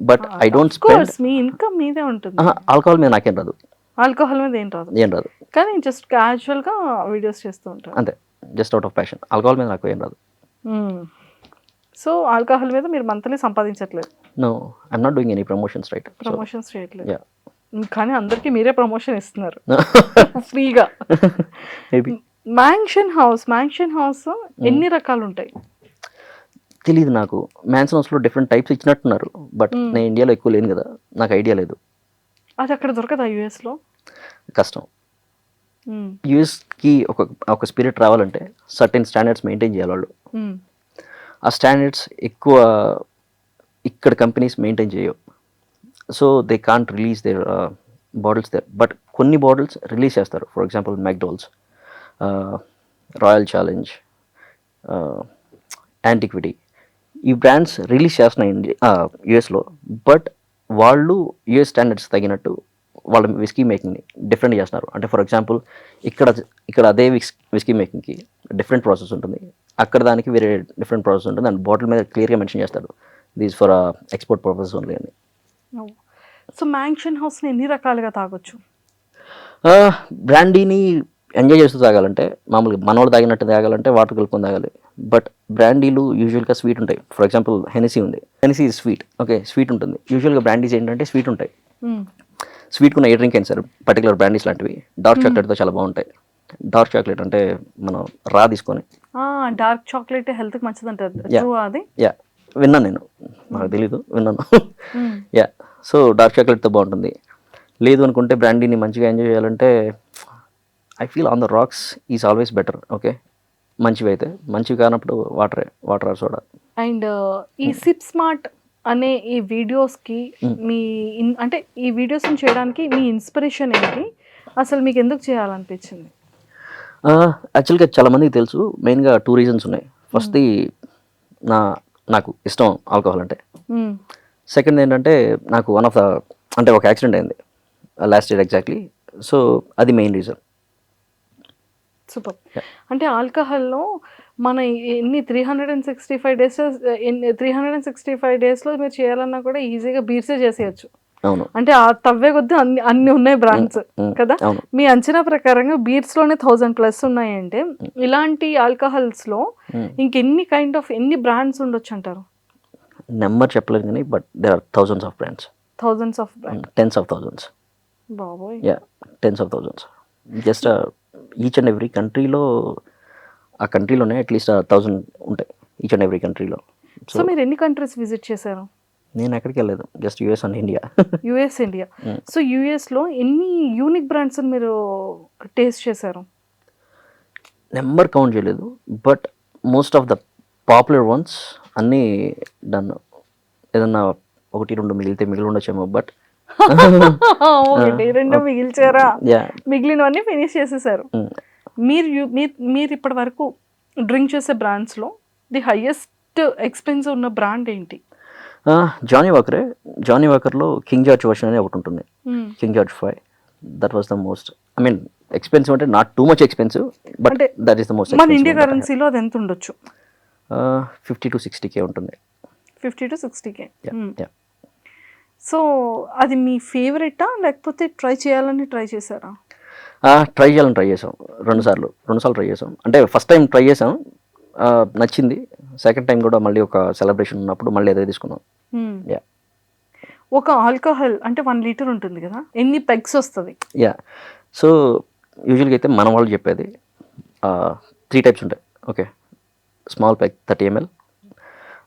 but I don't spend. Me income మీదే ఉంటుంది. ఆల్కహాల్ మీద నాకేం రాదు. ఆల్కహాల్ మీద ఏం రాదు, కానీ జస్ట్ క్యాజువల్గా వీడియోస్ చేస్తూ ఉంటారు అంతే, just out of passion. Alcohol మీద నాకు ఏం రాదు. సో ఆల్కహాల్ మీద మీరు మంత్లీ సంపాదించట్లేదు? No, I'm not doing any promotions, right? Promotions చేయట్లేదు, కానీ అందరికీ మీరే ప్రమోషన్ ఇస్తున్నారు ఫ్రీగా. మ్యాన్షన్ హౌస్ ఎన్ని రకాలు ఉంటాయి తెలియదు నాకు. మ్యాన్షన్ హౌస్లో డిఫరెంట్ టైప్స్ ఇచ్చినట్టున్నారు, బట్ నేను ఇండియాలో ఎక్కువ లేను కదా, నాకు ఐడియా లేదు. అది అక్కడ దొరకదా యూఎస్లో? కష్టం. యూఎస్కి ఒక స్పిరిట్ రావాలంటే సర్టెన్ స్టాండర్డ్స్ మెయింటైన్ చేయాలి వాళ్ళు. ఆ స్టాండర్డ్స్ ఎక్కువ ఇక్కడ కంపెనీస్ మెయింటైన్ చేయవు. So they can't release their bottles there, but కొన్ని బాటిల్స్ రిలీజ్ చేస్తారు. For example McDonald's, Royal Challenge, Antiquity, ఈ బ్రాండ్స్ రిలీజ్ చేస్తున్నాయి యూఎస్లో. బట్ వాళ్ళు యూఎస్ స్టాండర్డ్స్ తగినట్టు వాళ్ళ విస్కీ మేకింగ్ని డిఫరెంట్ చేస్తున్నారు. అంటే ఫర్ ఎగ్జాంపుల్ ఇక్కడ అదే విస్కీ మేకింగ్కి డిఫరెంట్ ప్రాసెస్ ఉంటుంది, అక్కడ దానికి వేరే డిఫరెంట్ ప్రాసెస్ ఉంటుంది. అండ్ బాటిల్ మీద క్లియర్గా మెన్షన్ చేస్తారు these for export purpose only అని. సో మ్యాన్షన్ హౌస్ని ఎన్ని రకాలుగా తాగొచ్చు? బ్రాండీని ఎంజాయ్ చేస్తూ తాగాలంటే మామూలుగా మనోళ్ళు తాగినట్టు తాగాలంటే వాటర్ కలుపుకొని తాగాలి. బట్ బ్రాండీలు యూజువల్గా స్వీట్ ఉంటాయి. ఫర్ ఎగ్జాంపుల్ హెనెసీ ఉంది, హెనెసీ స్వీట్, ఓకే స్వీట్ ఉంటుంది. యూజువల్గా బ్రాండీస్ ఏంటంటే స్వీట్ ఉంటాయి. స్వీట్ ఉన్న ఏ డ్రింక్ అయినా సార్, పర్టికులర్ బ్రాండీస్ లాంటివి డార్క్ చాక్లెట్తో చాలా బాగుంటాయి. డార్క్ చాక్లెట్ అంటే మనం రా తీసుకొని, డార్క్ చాక్లెట్ హెల్త్కి మంచిది అంటారు అది. యా విన్నాను, నేను నాకు తెలీదు, విన్నాను. యా సో డార్క్ చాక్లెట్తో బాగుంటుంది. లేదు అనుకుంటే బ్రాండీని మంచిగా ఎంజాయ్ చేయాలంటే I feel on the racks is always better. Okay మంచివి అయితే, మంచివి కానప్పుడు వాటర్ ఆర్ సోడా. అండ్ ఈ సిప్ స్మార్ట్ అనే ఈ వీడియోస్కి మీ అంటే ఈ వీడియోస్ని చేయడానికి మీ ఇన్స్పిరేషన్ ఏంటి? అసలు మీకు ఎందుకు చేయాలనిపించింది? యాక్చువల్గా చాలామందికి తెలుసు, మెయిన్గా 2 రీజన్స్ ఉన్నాయి. ఫస్ట్ది నాకు ఇష్టం ఆల్కహాల్ అంటే. సెకండ్ ఏంటంటే నాకు అంటే ఒక యాక్సిడెంట్ అయింది లాస్ట్ ఇయర్ ఎగ్జాక్ట్లీ. సో అది మెయిన్ రీజన్. సూపర్. అంటే ఆల్కహాల్లో మన ఎన్ని 365 డేస్ 365 డేస్లో మీరు చేయాలన్నా కూడా ఈజీగా బీర్సే చేసేయచ్చు. అవును, అంటే ఆ తవ్వే కొద్దీ అన్ని ఉన్నాయి బ్రాండ్స్ కదా. మీ అంచనా ప్రకారంగా బీర్స్లోనే 1000+ ఉన్నాయంటే ఇలాంటి ఆల్కహాల్స్లో ఎన్ని బ్రాండ్స్ ఉండొచ్చు అంటారు? నెంబర్ చెప్పలేదు కానీ but there are thousands of brands. Tens of thousands. బాబోయ్. Yeah, tens of thousands. Just each and every కంట్రీలో, ఆ కంట్రీలోనే అట్లీస్ట్ 1000 ఉంటాయి ఈచ్ అండ్ ఎవ్రీ కంట్రీలో. సో మీరు ఎన్ని కంట్రీస్ విజిట్ చేశారు? నేను ఎక్కడికి వెళ్ళలేదు, just US and India. India. So యూఎస్లో ఎన్ని యూనిక్ బ్రాండ్స్ మీరు టేస్ట్ చేశారు? నెంబర్ కౌంట్ చేయలేదు, but most of the popular ones అన్నీ డన్. ఏదన్నా 1-2 మిగిలి ఉండొచ్చేమో, బట్ 1-2 మిగిల్చారా? మిగిలినవన్నీ ఫినిష్ చేసేసారు. మీరు ఇప్పటి వరకు డ్రింక్ చేసే బ్రాండ్స్లో ది హైయెస్ట్ ఎక్స్పెన్సివ్ ఉన్న బ్రాండ్ ఏంటి? జానీ వాకర్లో కింగ్ జార్జ్ వర్షన్ అని ఒకటి ఉంటుంది, King George 5. That was the most, I mean expensive అంటే not too much expensive, but that is the most. మన ఇండియా కరెన్సీలో అది ఎంత ఉండొచ్చు? 50 to 60K ఉంటుంది. 50 to 60K. సో అది మీ ఫేవరెటా లేకపోతే ట్రై చేశారా? ట్రై చేసాం 2 సార్లు ట్రై చేసాం. అంటే ఫస్ట్ టైం ట్రై చేసాం, నచ్చింది. సెకండ్ టైం కూడా మళ్ళీ ఒక సెలబ్రేషన్ ఉన్నప్పుడు మళ్ళీ అదే తీసుకున్నాం. ఒక ఆల్కహాల్ అంటే 1 లీటర్ ఉంటుంది కదా, ఎన్ని పెగ్స్ వస్తుంది? సో యూజువల్గా అయితే మన వాళ్ళు చెప్పేది 3 టైప్స్ ఉంటాయి. Okay, small peg 30 ml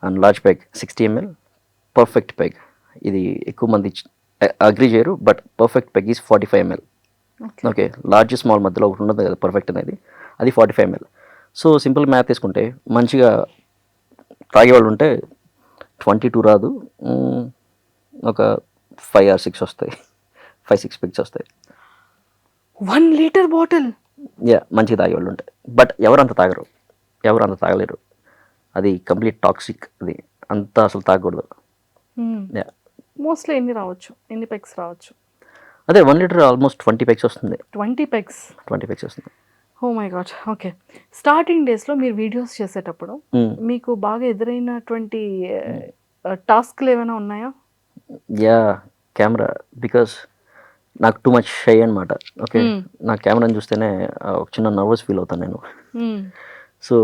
and large peg 60 ml, perfect peg. ఇది ఎక్కువ మంది అగ్రీ చేయరు, but perfect peg is 45 ml. Okay, large small మధ్యలో ఒకటి ఉండదు కదా పర్ఫెక్ట్ అనేది, అది 45 ml. సో సింపుల్ మ్యాథ్ తీసుకుంటే మంచిగా తాగేవాళ్ళు ఉంటే 22 రాదు, ఒక 5 or 6 వస్తాయి, 5-6 పెగ్స్ వస్తాయి. 1 లీటర్ బాటిల్? మంచిగా తాగేవాళ్ళు ఉంటాయి, బట్ ఎవరు అంత తాగలేరు. అది కంప్లీట్ టాక్సిక్, అది అంతా అసలు తాగకూడదు. మోస్ట్లీ ఎన్ని పెగ్స్ రావచ్చు? అదే 1 లీటర్ ఆల్మోస్ట్ 20 పెగ్స్ వస్తుంది. 20 పెగ్స్ వస్తుంది. Oh my god. Okay, starting డేస్లో మీరు వీడియోస్ చేసేటప్పుడు మీకు బాగా ఎదురైనటువంటి టాస్క్లు ఏమైనా ఉన్నాయా? కెమెరా, బికాస్ నాకు టూ మచ్ షై అనమాట. ఓకే, నా కెమెరాని చూస్తేనే ఒక చిన్న నర్వస్ ఫీల్ అవుతాను నేను. సో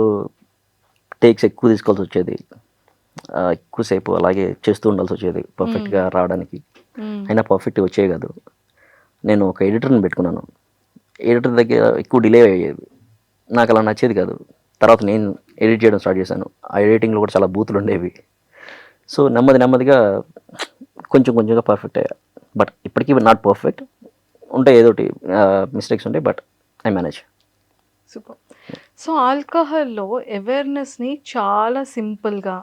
టేక్స్ ఎక్కువ తీసుకోవాల్సి వచ్చేది, ఎక్కువసేపు అలాగే చేస్తూ ఉండాల్సి వచ్చేది పర్ఫెక్ట్గా రావడానికి. అయినా పర్ఫెక్ట్గా వచ్చేది కాదు. నేను ఒక ఎడిటర్ని పెట్టుకున్నాను, ఎడిటర్ దగ్గర ఎక్కువ డిలే అయ్యేది, నాకు అలా నచ్చేది కాదు. తర్వాత నేను ఎడిట్ చేయడం స్టార్ట్ చేశాను, ఆ ఎడిటింగ్లో కూడా చాలా బూతులు ఉండేవి. సో నెమ్మదిగా కొంచెంగా పర్ఫెక్ట్ అయ్యా. బట్ ఇప్పటికీ నాట్ పర్ఫెక్ట్, ఉంటాయి ఏదోటి మిస్టేక్స్ ఉంటాయి, but I manage. Super. So ఆల్కహాల్లో అవేర్నెస్ని చాలా సింపుల్గా,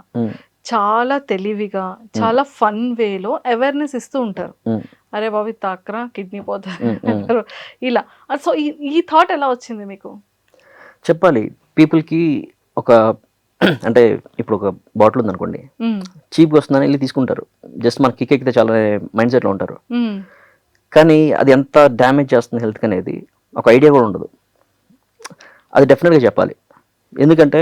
చాలా తెలివిగా, చాలా ఫన్ వేలో అవేర్నెస్ ఇస్తూ ఉంటారు. అరే బాబు తాకరా కిడ్నీ పోతారు ఇలా. సో ఈ థాట్ ఎలా వచ్చింది మీకు? చెప్పాలి పీపుల్కి ఒక అంటే ఇప్పుడు ఒక బాటిల్ ఉందనుకోండి, మ్మ్. చీప్గా వస్తుందని వెళ్ళి తీసుకుంటారు. జస్ట్ మనకి కిక్ ఎక్కితే చాలా మైండ్ సెట్లో ఉంటారు. మ్మ్. కానీ అది ఎంత డ్యామేజ్ చేస్తుంది హెల్త్కి అనేది ఒక ఐడియా కూడా ఉండదు. అది డెఫినెట్గా చెప్పాలి. ఎందుకంటే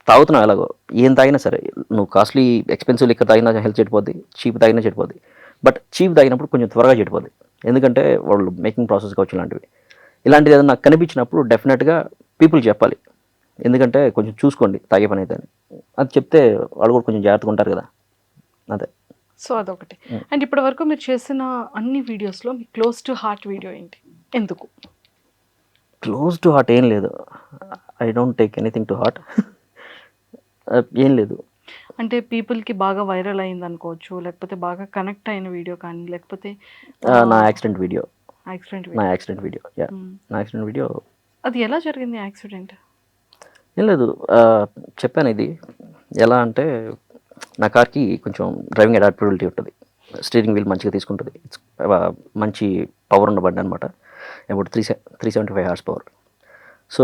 తాగుతున్నావు ఎలాగో, ఏం తాగినా సరే, నువ్వు కాస్ట్లీ ఎక్స్పెన్సివ్ లిక్కర్ తాగినా హెల్త్ చెడిపోద్ది, చీప్ తాగినా చెడిపోద్ది. బట్ చీప్ తాగినప్పుడు కొంచెం త్వరగా చెడిపోద్ది, ఎందుకంటే వాళ్ళు మేకింగ్ ప్రాసెస్ కావచ్చు ఇలాంటివి. ఇలాంటిది ఏదైనా నాకు కనిపించినప్పుడు డెఫినెట్గా పీపుల్ చెప్పాలి. ఎందుకంటే కొంచెం చూసుకోండి తాగే పని అయితే అని. అది చెప్తే వాళ్ళు కూడా కొంచెం జాగ్రత్తగా ఉంటారు కదా. అదే. సో అదొకటి. అండ్ ఇప్పటి వరకు మీరు చేసిన అన్ని వీడియోస్లో మీ క్లోజ్ టు హార్ట్ వీడియో ఏంటి, ఎందుకు? క్లోజ్ టు హార్ట్ ఏం లేదు. I don't take anything to heart. ఏం లేదు. అంటే పీపుల్కి బాగా వైరల్ అయింది అనుకోవచ్చు, లేకపోతే బాగా కనెక్ట్ అయిన వీడియో కానీ, లేకపోతే నా యాక్సిడెంట్ వీడియో. యాక్సిడెంట్ నా యాక్సిడెంట్ వీడియో యా నా యాక్సిడెంట్ వీడియో. అది ఎలా జరిగింది యాక్సిడెంట్? ఏం లేదు, చెప్పాను ఇది ఎలా అంటే, నా కార్కి కొంచెం డ్రైవింగ్ అడాప్టబిలిటీ ఉంటుంది. స్టీరింగ్ వీల్ మంచిగా తీసుకుంటుంది. ఇట్స్ మంచి పవర్ ఉన్న బండి అనమాట. About 375 horse power. సో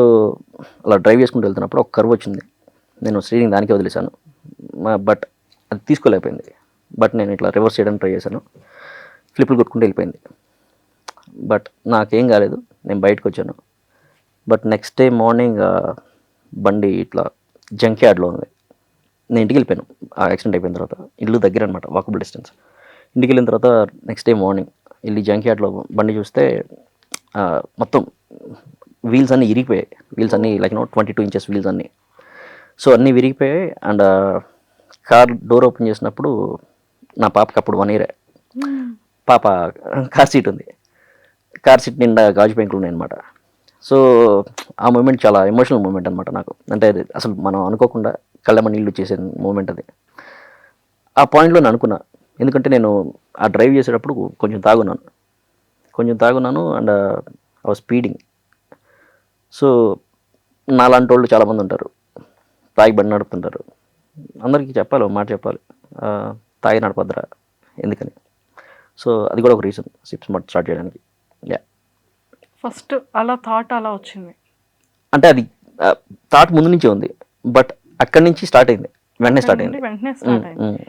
అలా డ్రైవ్ చేసుకుంటూ వెళ్తున్నప్పుడు ఒక కర్వ్ వచ్చింది. నేను స్టీరింగ్ దానికే వదిలేశాను, బట్ అది తీసుకోలేకపోయింది. బట్ నేను ఇట్లా రివర్స్ చేయడానికి ట్రై చేశాను, ఫ్లిప్లు కొట్టుకుంటూ వెళ్ళిపోయింది. బట్ నాకేం కాలేదు, నేను బయటకు వచ్చాను. బట్ నెక్స్ట్ డే మార్నింగ్ బండి ఇట్లా జంక్ యార్డ్లో ఉంది. నేను ఇంటికి వెళ్ళిపోయాను ఆ యాక్సిడెంట్ అయిపోయిన తర్వాత. ఇల్లు దగ్గర అనమాట, వాకబుల్ డిస్టెన్స్. ఇంటికి వెళ్ళిన తర్వాత నెక్స్ట్ డే మార్నింగ్ వెళ్ళి జంక్ యార్డ్లో బండి చూస్తే మొత్తం వీల్స్ అన్నీ ఇరిగిపోయాయి. వీల్స్ అన్నీ లైక్ 22 ఇంచెస్ వీల్స్ అన్నీ. సో అన్నీ విరిగిపోయాయి. అండ్ కార్ డోర్ ఓపెన్ చేసినప్పుడు నా పాపకి అప్పుడు 1 year. పాప కార్ సీట్ ఉంది. కార్ సీట్ నిండా గాజు పెంకులు ఉన్నాయి అనమాట. సో ఆ మూమెంట్ చాలా ఎమోషనల్ మూమెంట్ అనమాట నాకు. అంటే అది అసలు మనం అనుకోకుండా కళ్ళమ్మ నీళ్ళు చేసే మూమెంట్ అది. ఆ పాయింట్లో నేను అనుకున్నా, ఎందుకంటే నేను ఆ డ్రైవ్ చేసేటప్పుడు కొంచెం తాగున్నాను and I was speeding. So నాలాంటి వాళ్ళు చాలామంది ఉంటారు, తాగి బండి నడుపుతుంటారు. అందరికీ చెప్పాలి, ఒక మాట చెప్పాలి, తాగి నడపద్దురా ఎందుకని. సో అది కూడా ఒక రీజన్ సిప్ స్మార్ట్ స్టార్ట్ చేయడానికి. యా ఫస్ట్ అలా థాట్ అలా వచ్చింది అంటే అది థాట్ ముందు నుంచే ఉంది, బట్ అక్కడి నుంచి స్టార్ట్ అయింది, వెంటనే స్టార్ట్ అయింది. వెంటనే స్టార్ట్ అయింది.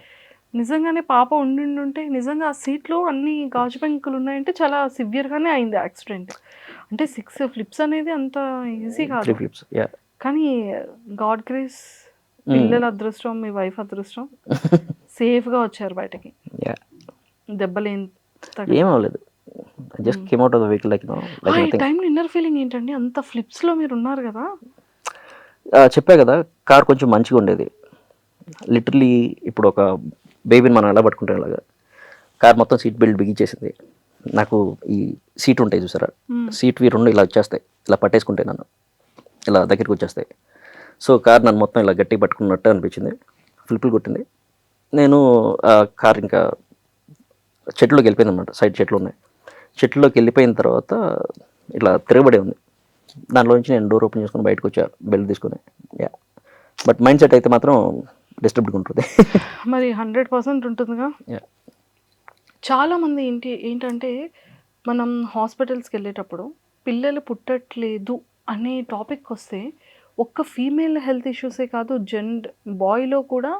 నిజంగానే పాప ఉంటే నిజంగా ఆ సీట్లో అన్ని గాజు పెంకులు ఉన్నాయంటే చాలా సివియర్గానే అయింది యాక్సిడెంట్. అంటే 6 ఫ్లిప్స్ అనేది అంత ఈజీ కాదు. 3 flips. యా కానీ గాడ్ గ్రేస్, పిల్లల అదృష్టం, మీ వైఫ్ అదృష్టం, సేఫ్గా వచ్చారు బయటకి. యా దెబ్బలు ఏం ఏం అవ్వలేదు, just came out of the vehicle like nothing. టైంలో ఇన్నర్ ఫీలింగ్ ఏంటండి, అంత ఫ్లిప్స్లో మీరు ఉన్నారు కదా? చెప్పా కదా, కార్ కొంచెం మంచిగా ఉండేది. లిటరలీ ఇప్పుడు ఒక బేబీని మనం ఎలా పట్టుకుంటాం అలాగా కార్ మొత్తం సీట్ బెల్ట్ బిగించేసింది. నాకు ఈ సీట్ ఉంటాయి చూసారా, సీట్వి 2 ఇలా వచ్చేస్తాయి, ఇలా పట్టేసుకుంటే నన్ను ఇలా దగ్గరికి వచ్చేస్తాయి. సో కార్ నన్ను మొత్తం ఇలా గట్టిగా పట్టుకున్నట్టు అనిపించింది, ఫ్లిప్లు కొట్టింది. నేను కార్ ఇంకా చెట్లోకి వెళ్ళిపోయింది అనమాట. సైడ్ చెట్లు ఉన్నాయి, చెట్లోకి వెళ్ళిపోయిన తర్వాత ఇట్లా తిరగబడి ఉంది. దాంట్లో నుంచి నేను డోర్ ఓపెన్ చేసుకుని బయటకు వచ్చా బెల్ట్ తీసుకొని. యా బట్ మైండ్ సెట్ అయితే మాత్రం డిస్టర్బ్డ్గా ఉంటుంది. మరి 100% ఉంటుందిగా. యా చాలామంది ఏంటంటే మనం హాస్పిటల్స్కి వెళ్ళేటప్పుడు పిల్లలు పుట్టట్లేదు అనే టాపిక్ వస్తే ఒక్క ఫీమేల్ హెల్త్ ఇష్యూసే కాదు, బాయ్లో కూడా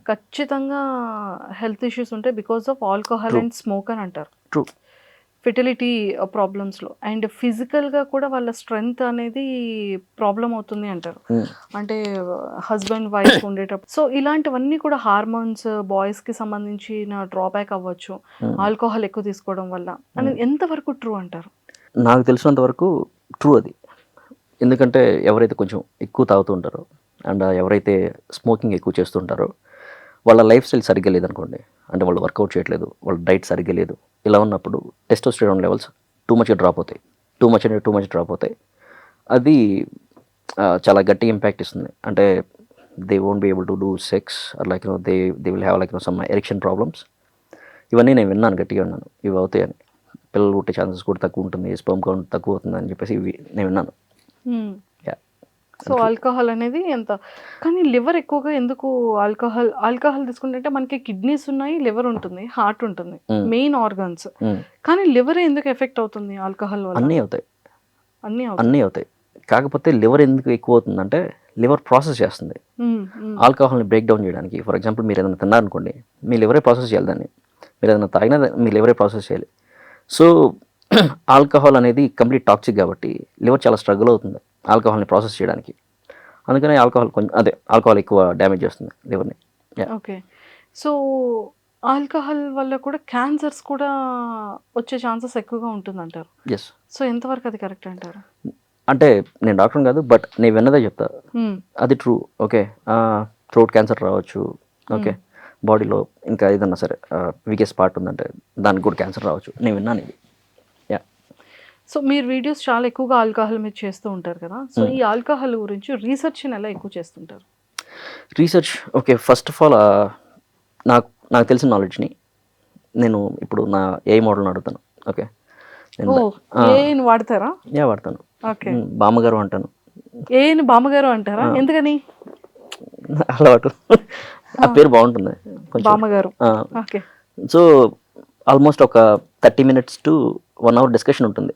ఖచ్చితంగా హెల్త్ ఇష్యూస్ ఉంటాయి because of alcohol and smoke అని అంటారు. ట్రూ. ఫెర్టిలిటీ ప్రాబ్లమ్స్లో అండ్ ఫిజికల్గా కూడా వాళ్ళ స్ట్రెంగ్త్ అనేది ప్రాబ్లం అవుతుంది అంటారు. అంటే హస్బెండ్ వైఫ్ ఉండేటప్పుడు. సో ఇలాంటివన్నీ కూడా హార్మోన్స్, బాయ్స్కి సంబంధించిన డ్రాబ్యాక్ అవ్వచ్చు ఆల్కహాల్ ఎక్కువ తీసుకోవడం వల్ల అనేది ఎంతవరకు ట్రూ అంటారు? నాకు తెలిసినంత వరకు ట్రూ అది. ఎందుకంటే ఎవరైతే కొంచెం ఎక్కువ తాగుతూ ఉంటారో అండ్ ఎవరైతే స్మోకింగ్ ఎక్కువ చేస్తుంటారో వాళ్ళ లైఫ్ స్టైల్ సరిగ్గా లేదనుకోండి, అంటే వాళ్ళు వర్కౌట్ చేయట్లేదు, వాళ్ళ డైట్ సరిగ్గా లేదు, ఇలా ఉన్నప్పుడు testosterone levels too much drop అవుతాయి. అది చాలా గట్టి ఇంపాక్ట్ ఇస్తుంది. అంటే they won't be able to do sex or like they will have like some erection problems. ఇవన్నీ నేను విన్నాను, గట్టిగా విన్నాను ఇవి అవుతాయని. పిల్లలు పుట్టే ఛాన్సెస్ కూడా తక్కువ ఉంటుంది, స్పెర్మ్ కౌంట్ తక్కువ అవుతుంది అని చెప్పేసి ఇవి నేను విన్నాను. సో ఆల్కహాల్ అనేది ఎంత, కానీ లివర్ ఎక్కువగా ఎందుకు ఆల్కహాల్ తీసుకుంటే మనకి కిడ్నీస్ ఉన్నాయి, లివర్ ఉంటుంది, హార్ట్ ఉంటుంది, మెయిన్ ఆర్గన్స్, కానీ లివర్ ఎందుకు ఎఫెక్ట్ అవుతుంది ఆల్కహాల్ వల్ల? అన్నీ అవుతాయి. కాకపోతే లివర్ ఎందుకు ఎక్కువ అవుతుందంటే లివర్ ప్రాసెస్ చేస్తుంది ఆల్కహాల్ని బ్రేక్ డౌన్ చేయడానికి. ఫర్ ఎగ్జాంపుల్ మీరు ఏదైనా తిన్నారనుకోండి, మీ లివరే ప్రాసెస్ చేయాలి దాన్ని. మీరు ఏదైనా తాగినా మీ లివరే ప్రాసెస్ చేయాలి. సో ఆల్కహాల్ అనేది కంప్లీట్ టాక్సిక్ కాబట్టి లివర్ చాలా స్ట్రగుల్ అవుతుంది ఆల్కహాల్ని ప్రాసెస్ చేయడానికి. అందుకని ఆల్కహాల్ ఎక్కువ డ్యామేజ్ చేస్తుంది లివర్ని. ఓకే. సో ఆల్కహాల్ వల్ల కూడా క్యాన్సర్స్ కూడా వచ్చే ఛాన్సెస్ ఎక్కువగా ఉంటుందంటారు. ఎస్. సో ఎంతవరకు అది కరెక్ట్ అంటారు? అంటే నేను డాక్టర్ కాదు, బట్ నేను విన్నదే చెప్తా. అది ట్రూ. ఓకే, థ్రోట్ క్యాన్సర్ రావచ్చు. ఓకే, బాడీలో ఇంకా ఏదన్నా సరే వీకెస్ట్ పార్ట్ ఉందంటే దానికి కూడా క్యాన్సర్ రావచ్చు. నేను విన్నాను ఇది. యా. సో మీరు వీడియోస్ చాలా ఎక్కువగా ఆల్కహాల్ మీద చేస్తూ ఉంటారు కదా. సో ఈ ఆల్కహాల్ గురించి రీసెర్చ్ని ఎలా ఎక్కువ చేస్తుంటారు? Research okay, first of all నాకు తెలిసిన నాలెడ్జ్ని నేను ఇప్పుడు నా ఏఐ మోడల్ని అడుగుతాను. ఓకే, నేను ఏఐని వాడతారా? వాడతాను. ఓకే. బామ్మగారు అంటాను. ఏఐని బామ్మగారు అంటారా? ఎందుకని? అలవాటు. ఆ పేరు బాగుంటుంది కొంచెం. బామ్మగారు. ఓకే. సో ఆల్మోస్ట్ ఒక 30 minutes to 1 hour డిస్కషన్ ఉంటుంది.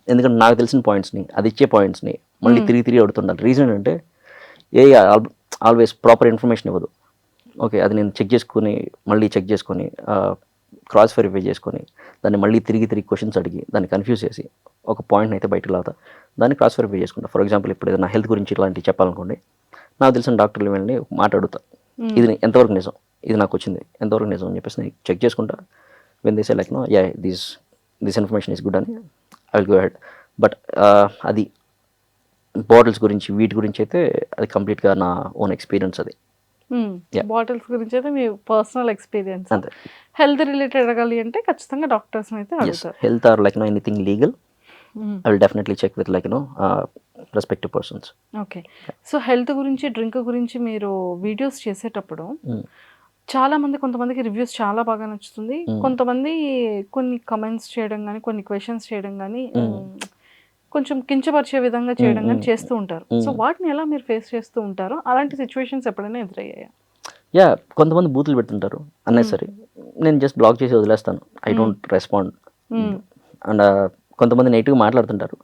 ఎందుకంటే నాకు తెలిసిన పాయింట్స్ని, అది ఇచ్చే పాయింట్స్ని మళ్ళీ తిరిగి అడుగుతుండాలి. రీజన్ ఏంటంటే ఆల్వేస్ ప్రాపర్ ఇన్ఫర్మేషన్ ఇవ్వదు. ఓకే, అది నేను మళ్ళీ చెక్ చేసుకొని క్రాస్ వెరిఫై చేసుకొని దాన్ని మళ్ళీ తిరిగి క్వశ్చన్స్ అడిగి దాన్ని కన్ఫ్యూజ్ చేసి ఒక పాయింట్ని అయితే బయటకు లాతా దాన్ని క్రాస్ వెరిఫై చేసుకుంటా. ఫర్ ఎగ్జాంపుల్ ఇప్పుడు ఏదైనా హెల్త్ గురించి ఇలాంటివి చెప్పాలనుకోండి, నాకు తెలిసిన డాక్టర్లు వెళ్ళి మాట్లాడుతా, ఇది ఎంతవరకు నిజం, ఇది నాకు వచ్చింది ఎంతవరకు నిజం అని చెప్పేసి నేను చెక్ చేసుకుంటా. When they say like this information is good అని I will go head. But అది బాటిల్స్ గురించి వీటి గురించి అయితే అది కంప్లీట్గా నా ఓన్ ఎక్స్పీరియన్స్. అది బాటిల్స్ గురించి అయితే మీ పర్సనల్ ఎక్స్పీరియన్స్. అంతే. హెల్త్ రిలేటెడ్ అడగాలి అంటే ఖచ్చితంగా డాక్టర్స్ అయితే అడుగుతారు. Health or like anything legal I will definitely check with respective persons. Okay. So health గురించి, డ్రింక్ గురించి మీరు వీడియోస్ చేసేటప్పుడు కొంతమందికి రివ్యూస్ చాలా బాగా నచ్చుతుంది. కొంతమంది కొన్ని కమెంట్స్ చేయడం కానీ, కొన్ని క్వశ్చన్స్ చేయడం కానీ, కొంచెం కించపరిచే విధంగా చేయడం కానీ చేస్తూ ఉంటారు. సో వాటిని ఎలా మీరు ఫేస్ చేస్తూ ఉంటారు? అలాంటి సిచ్యువేషన్స్ ఎప్పుడైనా ఎదురయ్యాయా? కొంతమంది బూతులు పెడుతుంటారు అన్నెసరీ. నేను జస్ట్ బ్లాక్ చేసి వదిలేస్తాను. I don't respond. అండ్ కొంతమంది నెగిటివ్గా మాట్లాడుతుంటారు.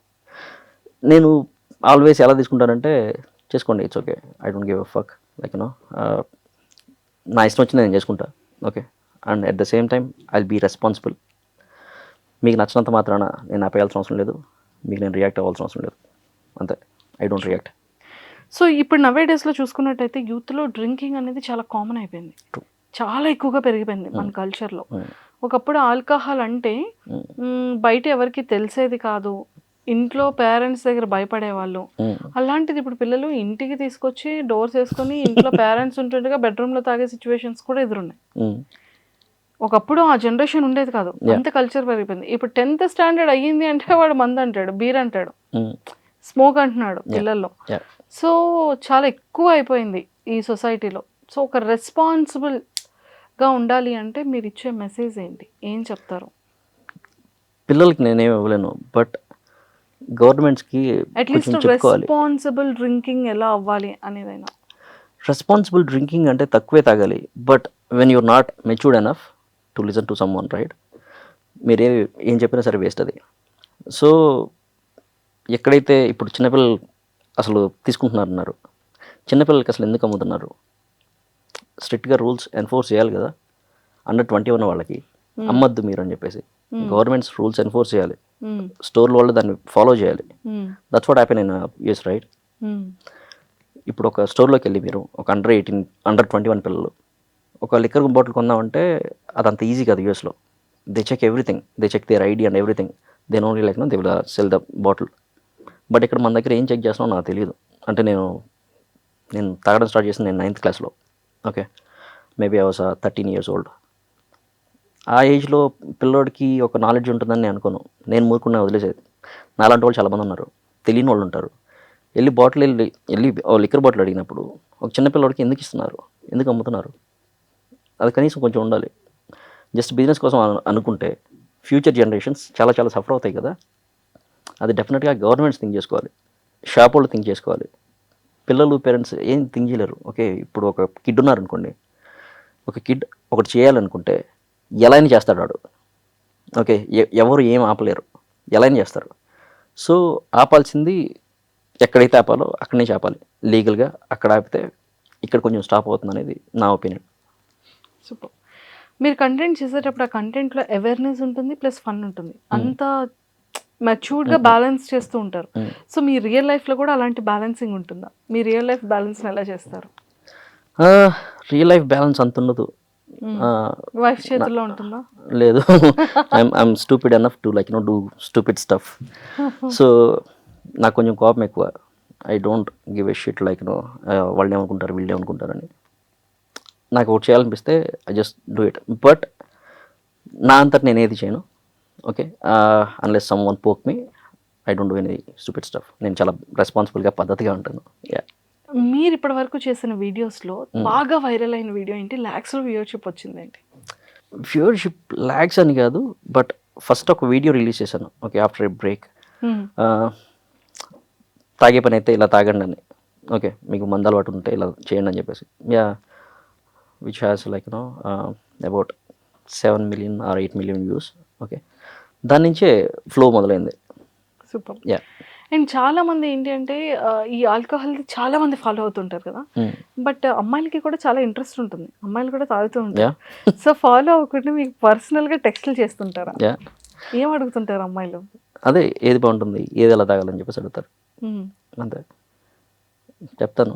నేను ఆల్వేస్ ఎలా తీసుకుంటానంటే, చేసుకోండి, it's okay, I don't give a fuck, నా ఇష్టం వచ్చింది నేను చేసుకుంటా. Okay, and at the same time I will be responsible. మీకు నచ్చినంత మాత్రాన నేను ఆపేయాల్సిన అవసరం లేదు, మీకు నేను రియాక్ట్ అవ్వాల్సిన అవసరం లేదు. అంతే, ఐ డోంట్ రియాక్ట్. సో ఇప్పుడు నవే డేస్లో చూసుకున్నట్టయితే యూత్లో డ్రింకింగ్ అనేది చాలా కామన్ అయిపోయింది, చాలా ఎక్కువగా పెరిగిపోయింది మన కల్చర్లో. ఒకప్పుడు ఆల్కహాల్ అంటే బయట ఎవరికి తెలిసేది కాదు, ఇంట్లో పేరెంట్స్ దగ్గర భయపడేవాళ్ళు. అలాంటిది ఇప్పుడు పిల్లలు ఇంటికి తీసుకొచ్చి డోర్స్ వేసుకొని ఇంట్లో పేరెంట్స్ ఉంటుండగా బెడ్రూమ్లో తాగే సిచ్యువేషన్స్ కూడా ఎదురున్నాయి. ఒకప్పుడు ఆ జనరేషన్ ఉండేది కాదు, అంత కల్చర్ పెరిగిపోయింది. ఇప్పుడు 10th స్టాండర్డ్ అయ్యింది అంటే వాడు మందు అంటాడు, బీర్ అంటాడు, స్మోక్ అంటున్నాడు పిల్లల్లో. సో చాలా ఎక్కువ అయిపోయింది ఈ సొసైటీలో. సో ఒక రెస్పాన్సిబుల్గా ఉండాలి అంటే మీరు ఇచ్చే మెసేజ్ ఏంటి, ఏం చెప్తారు? పిల్లలకి నేనేం ఇవ్వలేను, బట్ గవర్నమెంట్స్కి అట్లీస్ట్ రెస్పాన్సిబుల్ డ్రింకింగ్ ఎలా అవ్వాలి అనేదైనా. రెస్పాన్సిబుల్ డ్రింకింగ్ అంటే తక్కువే తాగాలి, but when you're not matured enough to listen to some one, right? మీరు ఏం చెప్పినా సరే వేస్ట్ అది. సో ఎక్కడైతే ఇప్పుడు చిన్నపిల్లలు అసలు తీసుకుంటున్నారన్నారు, చిన్నపిల్లలకి అసలు ఎందుకు అమ్ముతున్నారు? స్ట్రిక్ట్గా రూల్స్ ఎన్ఫోర్స్ చేయాలి కదా. అండర్ 21 వాళ్ళకి అమ్మద్దు మీరు అని చెప్పేసి గవర్నమెంట్స్ రూల్స్ ఎన్ఫోర్స్ చేయాలి, స్టోర్ల వాళ్ళు దాన్ని ఫాలో చేయాలి. That's what happen in US, right? ఇప్పుడు ఒక స్టోర్లోకి వెళ్ళి మీరు ఒక అండర్ 21 పిల్లలు ఒక లిక్కర్ బాటిల్ కొందామంటే అదంత ఈజీ కాదు యూఎస్లో. They check everything, they check their ID and everything, then only they will sell the bottle. But ఇక్కడ మన దగ్గర ఏం చెక్ చేస్తున్నావు నాకు తెలియదు. అంటే నేను తాగడం స్టార్ట్ చేసిన నేను 9th క్లాస్లో. Okay, maybe I was 13 years old. ఆ ఏజ్లో పిల్లోడికి ఒక నాలెడ్జ్ ఉంటుందని నేను అనుకోను. నేను మూరుకునే వదిలేసేది. నాలాంటి వాళ్ళు చాలామంది ఉన్నారు, తెలియని వాళ్ళు ఉంటారు. వెళ్ళి లిక్కర్ బాటిల్ అడిగినప్పుడు ఒక చిన్న పిల్లోడికి ఎందుకు ఇస్తున్నారు, ఎందుకు అమ్ముతున్నారు? అది కనీసం కొంచెం ఉండాలి. జస్ట్ బిజినెస్ కోసం అనుకుంటే ఫ్యూచర్ జనరేషన్స్ చాలా చాలా సఫర్ అవుతాయి కదా. అది డెఫినెట్గా గవర్నమెంట్స్ థింక్ చేసుకోవాలి, షాప్ వాళ్ళు థింక్ చేసుకోవాలి. పిల్లలు పేరెంట్స్ ఏం థింక్ చేయలేరు. ఓకే, ఇప్పుడు ఒక కిడ్ ఉన్నారనుకోండి, ఒక కిడ్ ఒకటి చేయాలనుకుంటే ఎలా అయినా చేస్తాడు వాడు. ఓకే, ఎవరు ఏం ఆపలేరు, ఎలా అయినా చేస్తారు. సో ఆపాల్సింది ఎక్కడైతే ఆపాలో అక్కడనే ఆపాలి లీగల్గా. అక్కడ ఆపితే ఇక్కడ కొంచెం స్టాప్ అవుతుంది అనేది నా ఒపీనియన్. సూపర్. మీరు కంటెంట్ చేసేటప్పుడు ఆ కంటెంట్లో అవేర్నెస్ ఉంటుంది ప్లస్ ఫన్ ఉంటుంది, అంతా మెచ్యూర్డ్గా బ్యాలెన్స్ చేస్తూ ఉంటారు. సో మీ రియల్ లైఫ్లో కూడా అలాంటి బ్యాలెన్సింగ్ ఉంటుందా? మీ రియల్ లైఫ్ బ్యాలెన్స్ని ఎలా చేస్తారు? రియల్ లైఫ్ బ్యాలెన్స్ అంత ఉండదు. వైఫ్ చేతుల్లో ఉంటుందా? లేదు. I'm stupid enough to like do stupid stuff. So నాకు కొంచెం కోపం ఎక్కువ. I don't give a shit like వాళ్ళు ఏమనుకుంటారు వీళ్ళు ఏమనుకుంటారని. నాకు ఒకటి చేయాలనిపిస్తే I just do it. But నా అంతటి నేను ఏది చేయను. Okay, unless someone poke me, I don't do any stupid stuff. నేను చాలా రెస్పాన్సిబుల్గా పద్ధతిగా ఉంటాను. యా. మీరు ఇప్పటి వరకు చేసిన వీడియోస్లో బాగా వైరల్ అయిన వీడియో ఏంటి? ల్యాక్స్లో వ్యూవర్షిప్ వచ్చింది ఏంటి? వ్యూవర్షిప్ ల్యాక్స్ అని కాదు, బట్ ఫస్ట్ ఒక వీడియో రిలీజ్ చేశాను. Okay, after a break. తాగే పని అయితే ఇలా తాగండి అని. ఓకే, మీకు మందు అలవాటు ఉంటే ఇలా చేయండి అని చెప్పేసి. Yeah, which has like about 7 million or 8 million views. Okay, దాని నుంచే ఫ్లో మొదలైంది. సూపర్. యా. అండ్ చాలా మంది ఏంటి అంటే ఈ ఆల్కహాల్ చాలా మంది ఫాలో అవుతుంటారు కదా, బట్ అమ్మాయిలకి కూడా చాలా ఇంట్రెస్ట్ ఉంటుంది, అమ్మాయిలు కూడా తాగుతూ ఉంటారు. సో ఫాలో అవ్వకుండా మీకు పర్సనల్గా టెక్స్ట్లు చేస్తుంటారా? యా. ఏం అడుగుతుంటారు అమ్మాయిలు? అదే ఏది బాగుంటుంది, ఏది ఎలా తాగాలని చెప్పేసి అడుగుతారు. అంతే చెప్తాను.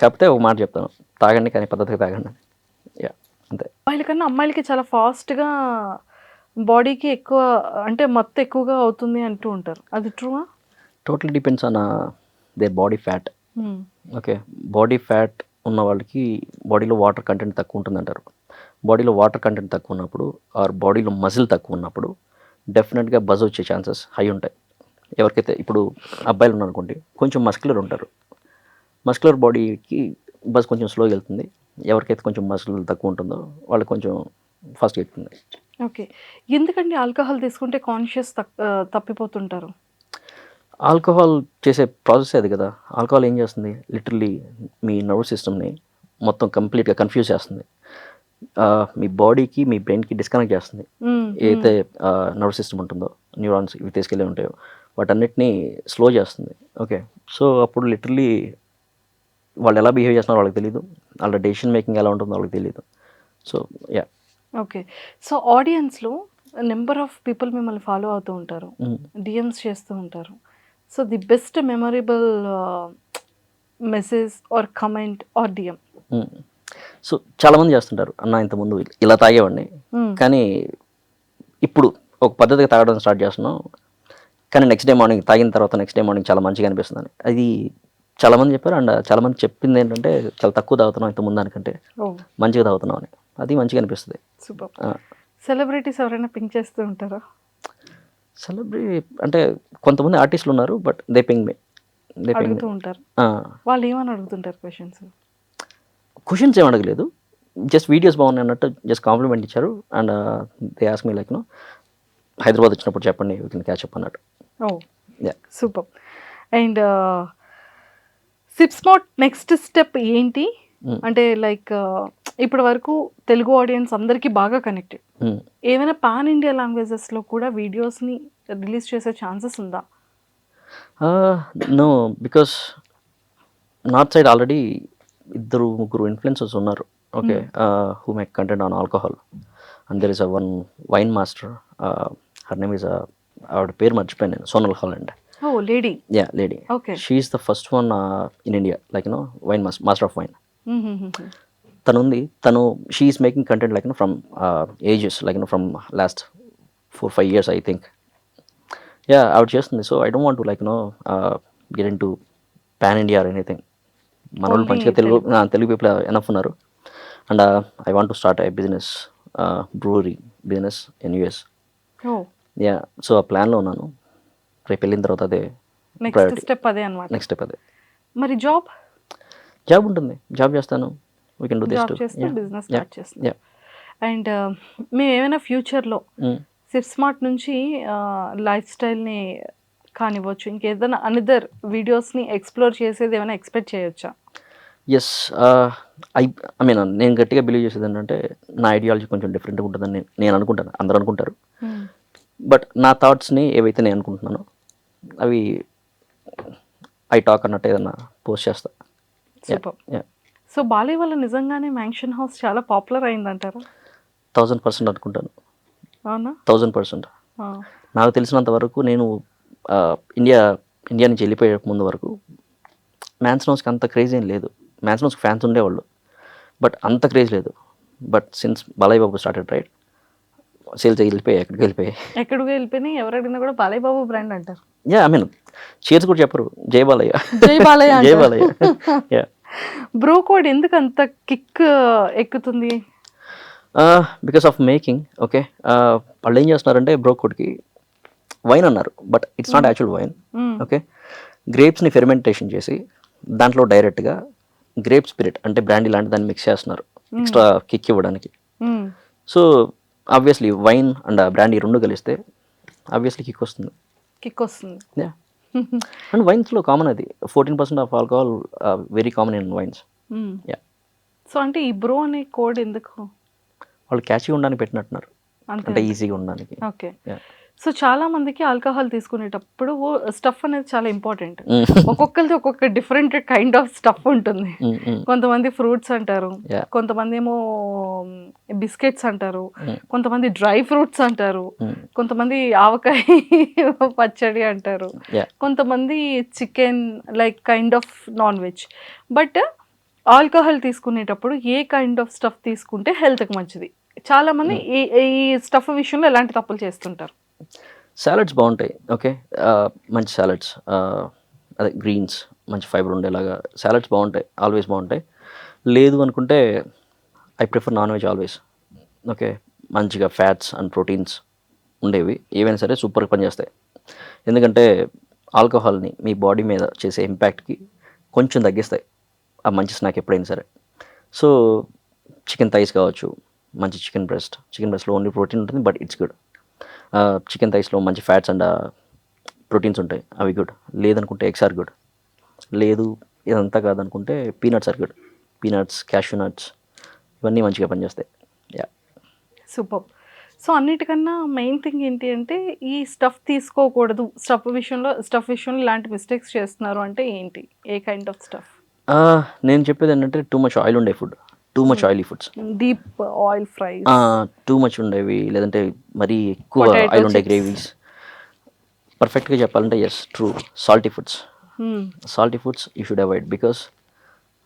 కాకపోతే ఒక మాట చెప్తాను, తాగండి కానీ పద్ధతిగా తాగండి. యా, అంతే. అమ్మాయిల కన్నా అమ్మాయిలకి చాలా ఫాస్ట్గా బాడీకి ఎక్కువ అంటే మత్తు ఎక్కువగా అవుతుంది అంటూ ఉంటారు, అది ట్రూవా? Total depends on their body fat. Okay, body fat ఉన్న వాళ్ళకి బాడీలో వాటర్ కంటెంట్ తక్కువ ఉంటుంది అంటారు. బాడీలో వాటర్ కంటెంట్ తక్కువ ఉన్నప్పుడు ఆర్ బాడీలో మజిల్ తక్కువ ఉన్నప్పుడు డెఫినెట్గా బజ్ వచ్చే ఛాన్సెస్ హై ఉంటాయి. ఎవరికైతే ఇప్పుడు అబ్బాయిలు ఉన్నారనుకోండి, కొంచెం మస్కులర్ ఉంటారు, మస్కులర్ బాడీకి బజ్ కొంచెం స్లోగా వెళ్తుంది. ఎవరికైతే కొంచెం మస్కులర్ తక్కువ ఉంటుందో వాళ్ళకి కొంచెం ఫాస్ట్గా ఎక్కుతుంది. ఓకే, ఎందుకండి ఆల్కహాల్ తీసుకుంటే కాన్షియస్ తప్పిపోతుంటారు? ఆల్కహాల్ చేసే ప్రాసెస్ అది కదా. ఆల్కహాల్ ఏం చేస్తుంది, లిటరల్లీ మీ నర్వస్ సిస్టమ్ని మొత్తం కంప్లీట్గా కన్ఫ్యూజ్ చేస్తుంది. మీ బాడీకి మీ బ్రెయిన్కి డిస్కనెక్ట్ చేస్తుంది. ఏదైతే నర్వస్ సిస్టమ్ ఉంటుందో, న్యూరాన్స్ ఇవి తీసుకెళ్ళి ఉంటాయో వాటన్నిటిని స్లో చేస్తుంది. ఓకే, సో అప్పుడు లిటరల్లీ వాళ్ళు ఎలా బిహేవ్ చేస్తున్నారో వాళ్ళకి తెలియదు, వాళ్ళ డెసిషన్ మేకింగ్ ఎలా ఉంటుందో వాళ్ళకి తెలియదు. So yeah. ఓకే, సో ఆడియన్స్లో నెంబర్ ఆఫ్ పీపుల్ మిమ్మల్ని ఫాలో అవుతూ ఉంటారు, డిఎమ్స్ చేస్తూ ఉంటారు. So the best memorable message or comment or DM? So చాలామంది చేస్తుంటారు, అన్న ఇంతకుముందు ఇలా తాగేవాడిని కానీ ఇప్పుడు ఒక పద్ధతిగా తాగడం స్టార్ట్ చేస్తున్నాం, కానీ నెక్స్ట్ డే మార్నింగ్ తాగిన తర్వాత నెక్స్ట్ డే మార్నింగ్ చాలా మంచిగా అనిపిస్తుంది అని. అది చాలామంది చెప్పారు. అండ్ చాలామంది చెప్పింది ఏంటంటే చాలా తక్కువ తాగుతున్నాం ఇంతకుముందు దానికంటే మంచిగా తాగుతున్నాం అని. అది మంచిగా అనిపిస్తుంది. సూపర్. సెలబ్రిటీస్ ఎవరైనా పింక్ చేస్తూ ఉంటారా? సెలబ్రిటీ అంటే కొంతమంది ఆర్టిస్టులు ఉన్నారు, బట్ దే పింగ్ మీ. అడుగుతూ ఉంటారు. వాళ్ళు ఏమని అడుగుతుంటారు క్వశ్చన్స్? క్వశ్చన్స్ ఏం అడగలేదు, జస్ట్ వీడియోస్ బాగున్నాయి అన్నట్టు జస్ట్ కాంప్లిమెంట్ ఇచ్చారు. And they ask me like Hyderabad వచ్చినప్పుడు చెప్పండి యూ కెన్ క్యాచ్ అప్ అన్నట్టు. ఓ సూపర్. అండ్ సిప్స్మార్ట్ నెక్స్ట్ స్టెప్ ఏంటి అంటే లైక్ ఇప్పటి వరకు తెలుగు ఆడియన్స్ అందరికీ బాగా కనెక్టెడ్, ఏమైనా పాన్ ఇండియా లాంగ్వేజెస్లో కూడా వీడియోస్ని రిలీజ్ చేసే ఛాన్సెస్ ఉందా? No, because north side already 2-3 influencers ఉన్నారు. Okay, who make content on alcohol. And there is a one wine master, her name is ఆవిడ పేరు మర్చిపోయాను నేను, Sonal Holland. Oh lady. Yeah, lady. Okay, she is the first one in India like wine master of wine. తను ఉంది, తను she is making content like from ages like from last 4-5 years I think. Yeah, ఆవిడ చేస్తుంది. So I don't want to like get in to pan India or anything. మన వాళ్ళు మంచిగా Telugu people enough ఉన్నారు. And I want to start A business, brewery business in US. Yeah, so ఆ ప్లాన్లో ఉన్నాను. రేపు వెళ్ళిన తర్వాత అదే నెక్స్ట్ స్టెప్ అదే అన్నమాట. నెక్స్ట్ స్టెప్ అదే. మరి జాబ్ ఉంటుంది, జాబ్ చేస్తాను. We can do this to. Business start చేస్తాను. అండ్ మేము ఏమైనా ఫ్యూచర్లో సిప్స్మార్ట్ నుంచి లైఫ్ స్టైల్ని కానివ్వచ్చు, ఇంకేదైనా అనదర్ వీడియోస్ని ఎక్స్ప్లోర్ చేసేది ఏమైనా ఎక్స్పెక్ట్ చేయొచ్చా? ఎస్, ఐ మీన్ నేను గట్టిగా బిలీవ్ చేసేది ఏంటంటే నా ఐడియాలజీ కొంచెం డిఫరెంట్గా ఉంటుందని నేను అనుకుంటాను. అందరూ అనుకుంటారు, బట్ నా థాట్స్ని ఏవైతే నేను అనుకుంటున్నానో అవి ఐ టాక్ అన్నట్టు ఏదన్నా పోస్ట్ చేస్తా. సూపర్. యా సో బాలయ్య వల్ల నిజంగానే మ్యాన్షన్ హౌస్ చాలా పాపులర్ అయిందంటారా? 1000% అనుకుంటాను. అవునా? 1000%. ఆ. నాకు తెలిసినంత వరకు నేను ఆ, ఇండియా నుంచి వెళ్ళిపోయే ముందు వరకు మ్యాన్సన్ హౌస్కి అంత క్రేజ్ ఏం లేదు. మ్యాన్సన్ హౌస్కి ఫ్యాన్స్ ఉండేవాళ్ళు, బట్ అంత క్రేజ్ లేదు. But since Balayya Babu started right, sales వెళ్ళిపోయాయి, ఎక్కడికి వెళ్ళిపోయాయి. ఎక్కడికి వెళ్ళిపోయినా ఎవరు అడిగినా కూడా బాలయ్య బాబు బ్రాండ్ అంటారు. యా ఐ మీన్ చీర్స్ కూడా చెప్పరు, జై బాలయ్య. జై బాలయ్య జై అంటారు. బాలయ్య. యా బ్రో కోడ్ ఎందుకు అంత కిక్ ఎక్కుతుంది? Because of making. ఓకే, వాళ్ళు ఏం చేస్తున్నారంటే బ్రోకోడ్కి వైన్ అన్నారు, but it's not actual wine. Hmm. Okay, గ్రేప్స్ని fermentation చేసి దాంట్లో డైరెక్ట్గా గ్రేప్ స్పిరిట్ అంటే బ్రాండీ లాంటి దాన్ని మిక్స్ చేస్తున్నారు ఎక్స్ట్రా కిక్ ఇవ్వడానికి. మ్మ్. So obviously wine and brandy రెండు కలిస్తే ఆబ్వియస్లీ కిక్ వస్తుంది. కిక్ వస్తుంది. యా అండ్ వైన్స్లో కామన్ అది 14% of alcohol, very common in wines. Hmm. Yeah so అంటే ఈ బ్రో అనే కోడ్ ఎందుకు? వాళ్ళు క్యాచ్గా ఉండడానికి పెట్టినట్టున్నారు, అంతే అంటే ఈజీగా ఉండడానికి. ఓకే. యా సో చాలా మందికి ఆల్కహాల్ తీసుకునేటప్పుడు స్టఫ్ అనేది చాలా ఇంపార్టెంట్. ఒక్కొక్కరిది ఒక్కొక్క డిఫరెంట్ కైండ్ ఆఫ్ స్టఫ్ ఉంటుంది. కొంతమంది ఫ్రూట్స్ అంటారు, Yeah. కొంతమంది ఏమో బిస్కెట్స్ అంటారు, కొంతమంది డ్రై ఫ్రూట్స్ అంటారు, కొంతమంది ఆవకాయ పచ్చడి అంటారు, Yeah. కొంతమంది chicken like kind of non veg. But alcohol తీసుకునేటప్పుడు ఏ కైండ్ ఆఫ్ స్టఫ్ తీసుకుంటే హెల్త్కి మంచిది? చాలా మంది ఈ స్టఫ్ విషయంలో ఎలాంటి తప్పులు చేస్తుంటారు? సాలడ్స్ బాగుంటాయి. ఓకే, మంచి సాలడ్స్, అదే గ్రీన్స్ మంచి ఫైబర్ ఉండేలాగా సాలడ్స్ బాగుంటాయి, ఆల్వేస్ బాగుంటాయి. లేదు అనుకుంటే I prefer non veg always. Okay, మంచిగా ఫ్యాట్స్ అండ్ ప్రోటీన్స్ ఉండేవి ఏవైనా సరే సూపర్గా పనిచేస్తాయి. ఎందుకంటే ఆల్కహాల్ని మీ బాడీ మీద చేసే ఇంపాక్ట్కి కొంచెం తగ్గిస్తాయి ఆ మంచి స్నాక్ ఎప్పుడైనా సరే. సో చికెన్ థైస్ కావచ్చు, మంచి చికెన్ బ్రెస్ట్లో ఓన్లీ ప్రోటీన్ ఉంటుంది, బట్ ఇట్స్ గుడ్. చికెన్ థైస్లో మంచి ఫ్యాట్స్ అండ్ ప్రోటీన్స్ ఉంటాయి, అవి గుడ్. లేదనుకుంటే ఎగ్స్ ఆర్ గుడ్. లేదు ఇదంతా కాదనుకుంటే peanuts or good. Peanuts, cashew nuts ఇవన్నీ మంచిగా పనిచేస్తాయి. Yeah super. సో అన్నిటికన్నా మెయిన్ థింగ్ ఏంటి అంటే ఈ స్టఫ్ తీసుకోకూడదు, స్టఫ్ విషయంలో ఇలాంటి మిస్టేక్స్ చేస్తున్నారు అంటే ఏంటి? ఏ కైండ్ ఆఫ్ స్టఫ్? నేను చెప్పేది ఏంటంటే టూ మచ్ ఆయిల్ ఉండే food, too much oily foods, deep oil fries, too much ఉండేవి, లేదంటే మరీ ఎక్కువ Potato ఆయిల్ ఉండే chips. గ్రేవీస్. పర్ఫెక్ట్గా చెప్పాలంటే yes true, salty foods you should avoid. Because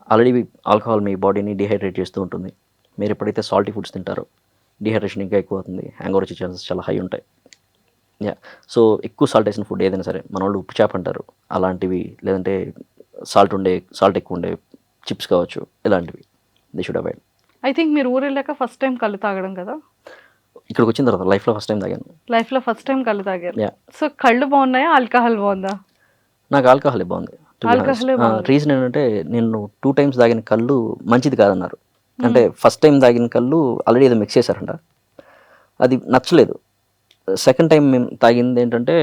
already alcohol మీ బాడీని డిహైడ్రేట్ చేస్తూ ఉంటుంది. మీరు ఎప్పుడైతే సాల్టీ ఫుడ్స్ తింటారో డిహైడ్రేషన్ ఇంకా ఎక్కువ అవుతుంది, హ్యాంగ్ ఓవర్ వచ్చే ఛాన్సెస్ చాలా హై ఉంటాయి. యా సో ఎక్కువ సాల్ట్ వేసిన ఫుడ్ ఏదైనా సరే, మన వాళ్ళు ఉప్పు చేప అంటారు అలాంటివి, లేదంటే సాల్ట్ ఎక్కువ ఉండే చిప్స్ కావచ్చు, ఇలాంటివి they should avoid. I think మీరు ఊరు వెళ్ళాక ఫస్ట్ టైం కళ్ళు తాగడం కదా? ఇక్కడికి వచ్చిన తర్వాత లైఫ్లో ఫస్ట్ టైం తాగాను. లైఫ్లో ఫస్ట్ టైం కళ్ళు తాగారు. యా సో కళ్ళు బాగున్నాయా, ఆల్కహాల్ బాగుందా? నాకు ఆల్కహాలే బాగుంది. ఆల్కహాలే బాగుంది. రీజన్ ఏంటంటే నేను 2 times తాగిన కళ్ళు మంచిది కాదన్నారు. అంటే ఫస్ట్ టైం తాగిన కళ్ళు ఆల్రెడీ ఏదో మిక్స్ చేశారంట, అది నచ్చలేదు. సెకండ్ టైం మేము తాగింది ఏంటంటే,